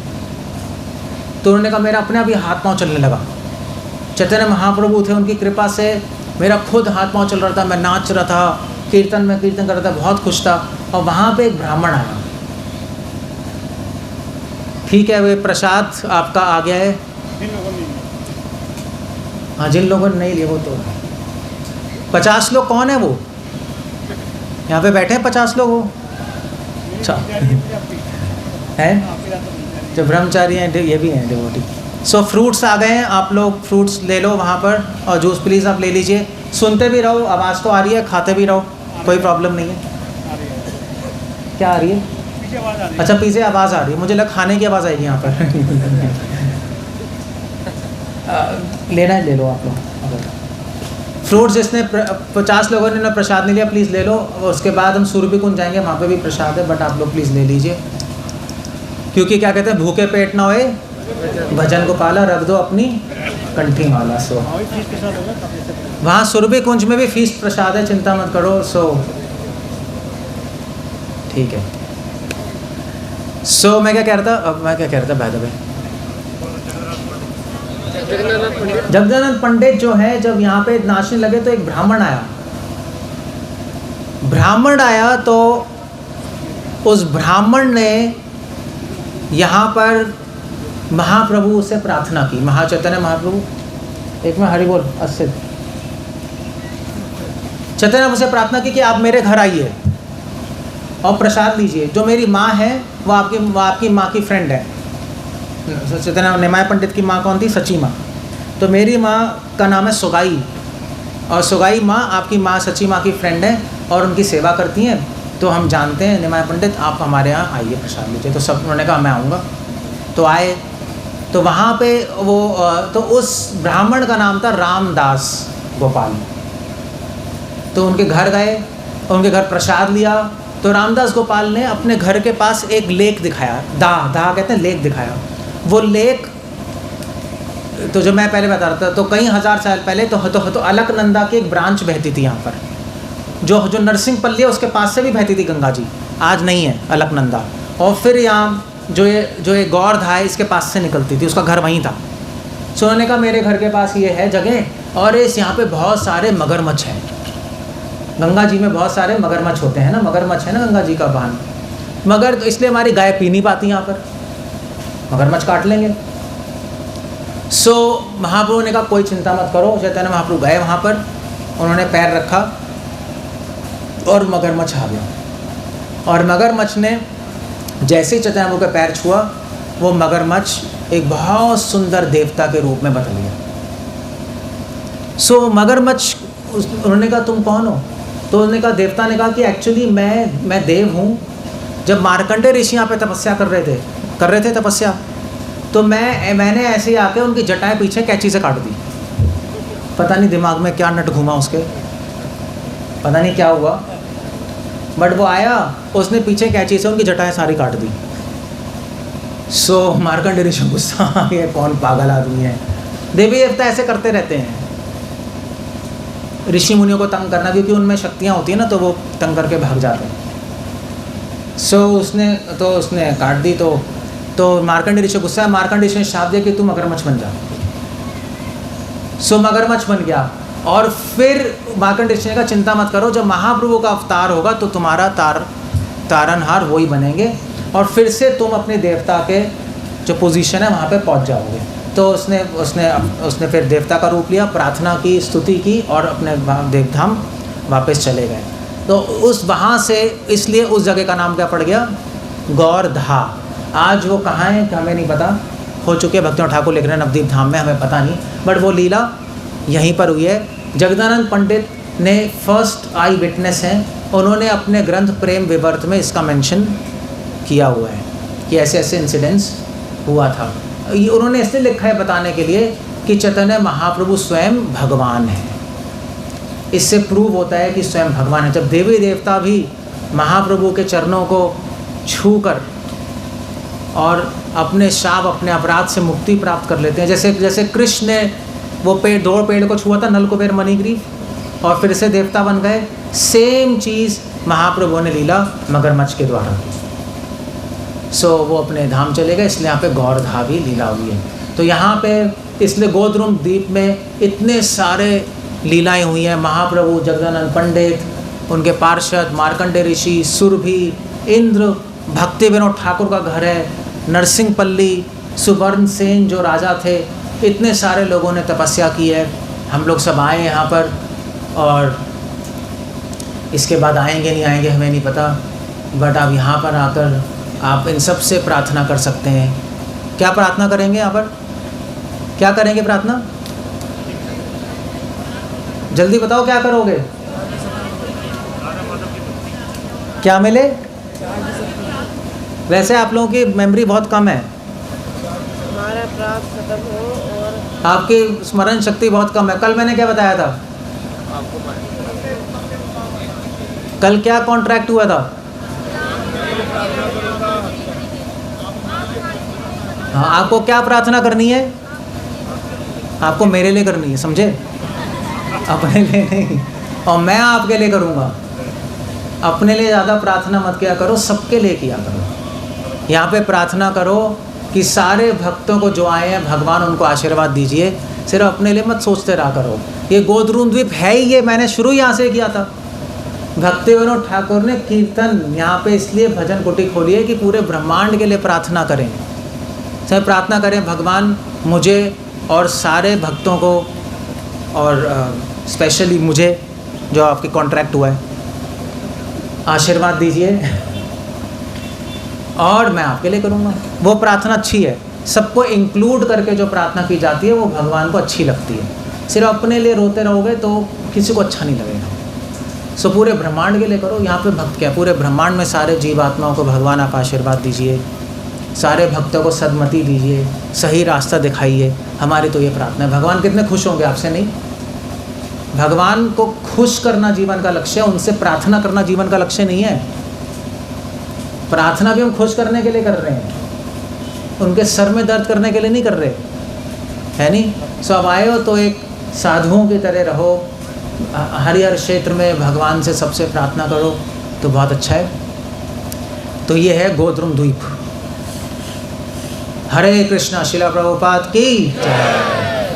Speaker 3: तो उन्होंने कहा मेरा अपने आप ही हाथ पाँव चलने लगा। चैतन्य महाप्रभु थे, उनकी कृपा से मेरा खुद हाथ पाँव चल रहा था, मैं नाच रहा था, कीर्तन में कीर्तन कर रहा था, बहुत खुश था। और वहाँ पे एक ब्राह्मण आया, ठीक है वे प्रसाद आपका आ गया है। हाँ, जिन लोगों ने नहीं लिए वो तो 50 लोग कौन है वो यहाँ पे बैठे हैं 50 लोग वो, अच्छा है जो ब्रह्मचारी हैं, ये भी हैं डिवोटी। सो फ्रूट्स आ गए हैं, आप लोग फ्रूट्स ले लो वहाँ पर, और जूस प्लीज़ आप ले लीजिए। सुनते भी रहो, आवाज़ तो आ रही है, खाते भी रहो, कोई प्रॉब्लम नहीं है। क्या आ रही है? अच्छा पीछे आवाज़ आ रही है, मुझे लगा खाने की आवाज़ आएगी यहाँ पर। लेना है ले लो आप लोग। फ्रूट्स जिसने 50 लोगों ने प्रसाद नहीं लिया प्लीज़ ले लो। उसके बाद हम सुरभि कुंज जाएंगे, वहाँ पे भी प्रसाद है, बट आप लोग प्लीज़ ले लीजिए, क्योंकि क्या कहते हैं भूखे पेट ना होए भजन गोपाला, रख दो अपनी कंठी माला। सो वहाँ सुरभि कुंज में भी फीस प्रसाद है, चिंता मत करो। सो ठीक है। सो मैं क्या कह रहा था बाय द वे, जगदानंद पंडित जो है जब यहाँ पे नाचने लगे तो एक ब्राह्मण आया तो उस ब्राह्मण ने यहाँ पर महाप्रभु से प्रार्थना की। महाचैतन्य महाप्रभु, एक में हरि बोल अस्सित, चैतन्य प्रभु से प्रार्थना की कि आप मेरे घर आइए और प्रसाद लीजिए। जो मेरी माँ है वो आपकी माँ की फ्रेंड है। चैतन्य निमाय पंडित की माँ कौन थी? सची माँ। तो मेरी माँ का नाम है सुगाई, और सुगाई माँ आपकी माँ सची माँ की फ्रेंड है और उनकी सेवा करती हैं। तो हम जानते हैं निमाय पंडित, आप हमारे यहाँ आइए प्रसाद लीजिए। तो सब उन्होंने कहा मैं आऊँगा। तो आए, तो वहाँ पे वो तो उस ब्राह्मण का नाम था रामदास गोपाल। तो उनके घर गए, उनके घर प्रसाद लिया। तो रामदास गोपाल ने अपने घर के पास एक लेक दिखाया, दाह कहते हैं लेक दिखाया। वो लेक तो जो मैं पहले बता रहा था, तो कई हज़ार साल पहले तो अलकनंदा की एक ब्रांच बहती थी यहाँ पर, जो नरसिंहपल्ली है उसके पास से भी बहती थी गंगा जी, आज नहीं है अलकनंदा। और फिर यहाँ जो ये गौरधा है इसके पास से निकलती थी, उसका घर वहीं था। सो उन्होंने कहा मेरे घर के पास ये है जगह, और इस यहाँ पे बहुत सारे मगरमच्छ हैं। गंगा जी में बहुत सारे मगरमच्छ होते हैं ना, मगरमच्छ है ना गंगा जी का वाहन। मगर तो इसलिए हमारी गाय पी नहीं पाती यहाँ पर, मगरमच्छ काट लेंगे। सो महाप्रभु ने कहा कोई चिंता मत करो। चैतन्य महाप्रभु गए वहाँ पर, उन्होंने पैर रखा और मगरमच्छ आ गया। और मगरमच्छ ने जैसे ही चैतन्य महाप्रभु का पैर छुआ, वो मगरमच्छ एक बहुत सुंदर देवता के रूप में बदल गया। सो मगरमच्छ, उन्होंने कहा तुम कौन हो? तो उन्होंने कहा, देवता ने कहा कि एक्चुअली मैं देव हूँ। जब मार्कंडेय ऋषि यहाँ पे तपस्या कर रहे थे तपस्या, तो मैंने ऐसे ही आके उनकी जटाएं पीछे कैंची से काट दी। पता नहीं दिमाग में क्या नट घूमा उसके, पता नहीं क्या हुआ, बट वो आया, उसने पीछे कैंची से उनकी जटाएं सारी काट दी। सो मार्कंडेय ऋषि गुस्सा आ गया, कौन पागल आदमी है। देवी देवता ऐसे करते रहते हैं, ऋषि मुनियों को तंग करना, क्योंकि उनमें शक्तियाँ होती हैं ना, तो वो तंग करके भाग जाते हैं। सो उसने काट दी। तो मार्कंडेय ऋषि गुस्सा है, मार्कंडेय ऋषि ने शाप दिया कि तू मगरमच्छ बन जा। सो मगरमच्छ बन गया। और फिर मार्कंडेय ऋषि ने कहा चिंता मत करो, जब महाप्रभु का अवतार होगा तो तुम्हारा तारनहार वही बनेंगे, और फिर से तुम अपने देवता के जो पोजीशन है वहाँ पे पहुँच जाओगे। तो उसने फिर देवता का रूप लिया, प्रार्थना की, स्तुति की, और अपने देवधाम वापस चले गए। तो उस वहाँ से, इसलिए उस जगह का नाम क्या पड़ गया? गौरधा। आज वो कहाँ है हमें नहीं पता, हो चुके भक्तियों ठाकुर लिख रहे हैं नवदीप धाम में, हमें पता नहीं, बट वो लीला यहीं पर हुई है। जगदानंद पंडित ने फर्स्ट आई विटनेस हैं, उन्होंने अपने ग्रंथ प्रेम विवर्त में इसका मेंशन किया हुआ है कि ऐसे ऐसे इंसिडेंट्स हुआ था। ये उन्होंने इसलिए लिखा है बताने के लिए कि चैतन्य महाप्रभु स्वयं भगवान है। इससे प्रूव होता है कि स्वयं भगवान है। जब देवी देवता भी महाप्रभु के चरणों को छूकर और अपने शाप, अपने अपराध से मुक्ति प्राप्त कर लेते हैं, जैसे कृष्ण ने वो दो पेड़ को छुआ था, नल कुबेर मणिग्रीव, और फिर से देवता बन गए। सेम चीज़ महाप्रभु ने लीला मगरमच्छ के द्वारा की। सो वो अपने धाम चले गए, इसलिए यहाँ पे गौरधा भी लीला हुई है। तो यहाँ पे इसलिए गोद्रुम द्वीप में इतने सारे लीलाएं हुई हैं। महाप्रभु, जगदानंद पंडित, उनके पार्षद, मार्कंडेय ऋषि, सुरभि, इंद्र, भक्ति विनोद ठाकुर का घर है, नरसिंहपल्ली, सुवर्ण सेन जो राजा थे, इतने सारे लोगों ने तपस्या की है। हम लोग सब आए यहाँ पर, और इसके बाद आएंगे नहीं आएंगे हमें नहीं पता, बट आप यहाँ पर आकर आप इन सब से प्रार्थना कर सकते हैं। क्या प्रार्थना करेंगे यहाँ पर? क्या करेंगे प्रार्थना? जल्दी बताओ क्या करोगे? क्या मिले? वैसे आप लोगों की मेमोरी बहुत कम है,
Speaker 4: हमारा अपराध खत्म हो और
Speaker 3: आपकी स्मरण शक्ति बहुत कम है। कल मैंने क्या बताया था? कल क्या कॉन्ट्रैक्ट हुआ था? हाँ, आपको क्या प्रार्थना करनी है? आपको मेरे लिए करनी है, समझे? अपने लिए नहीं, और मैं आपके लिए करूँगा। अपने लिए ज़्यादा प्रार्थना मत किया करो, सबके लिए किया करो। यहाँ पे प्रार्थना करो कि सारे भक्तों को जो आए हैं भगवान उनको आशीर्वाद दीजिए, सिर्फ अपने लिए मत सोचते रहा करो। ये गोद्रुम द्वीप है ही ये, मैंने शुरू यहाँ से किया था। भक्ति विनोद ठाकुर ने कीर्तन यहाँ पे इसलिए भजन कुटी खोली है कि पूरे ब्रह्मांड के लिए प्रार्थना करें, सब प्रार्थना करें भगवान मुझे और सारे भक्तों को, और स्पेशली मुझे जो आपकी कॉन्ट्रैक्ट हुआ है, आशीर्वाद दीजिए और मैं आपके लिए करूँगा। वो प्रार्थना अच्छी है, सबको इंक्लूड करके जो प्रार्थना की जाती है वो भगवान को अच्छी लगती है। सिर्फ अपने लिए रोते रहोगे तो किसी को अच्छा नहीं लगेगा। सो पूरे ब्रह्मांड के लिए करो। यहाँ पे भक्त क्या, पूरे ब्रह्मांड में सारे जीवात्माओं को भगवान आप आशीर्वाद दीजिए, सारे भक्तों को सद्मति दीजिए, सही रास्ता दिखाइए। हमारी तो ये प्रार्थना है। भगवान कितने खुश होंगे आपसे, नहीं? भगवान को खुश करना जीवन का लक्ष्य है, उनसे प्रार्थना करना जीवन का लक्ष्य नहीं है। प्रार्थना भी हम खुश करने के लिए कर रहे हैं, उनके सर में दर्द करने के लिए नहीं कर रहे, है नहीं? सो अब आए हो तो एक साधुओं की तरह रहो, हर हर क्षेत्र में भगवान से सबसे प्रार्थना करो तो बहुत अच्छा है। तो ये है गोद्रुम द्वीप। हरे कृष्णा। शिला प्रभुपाद की जय।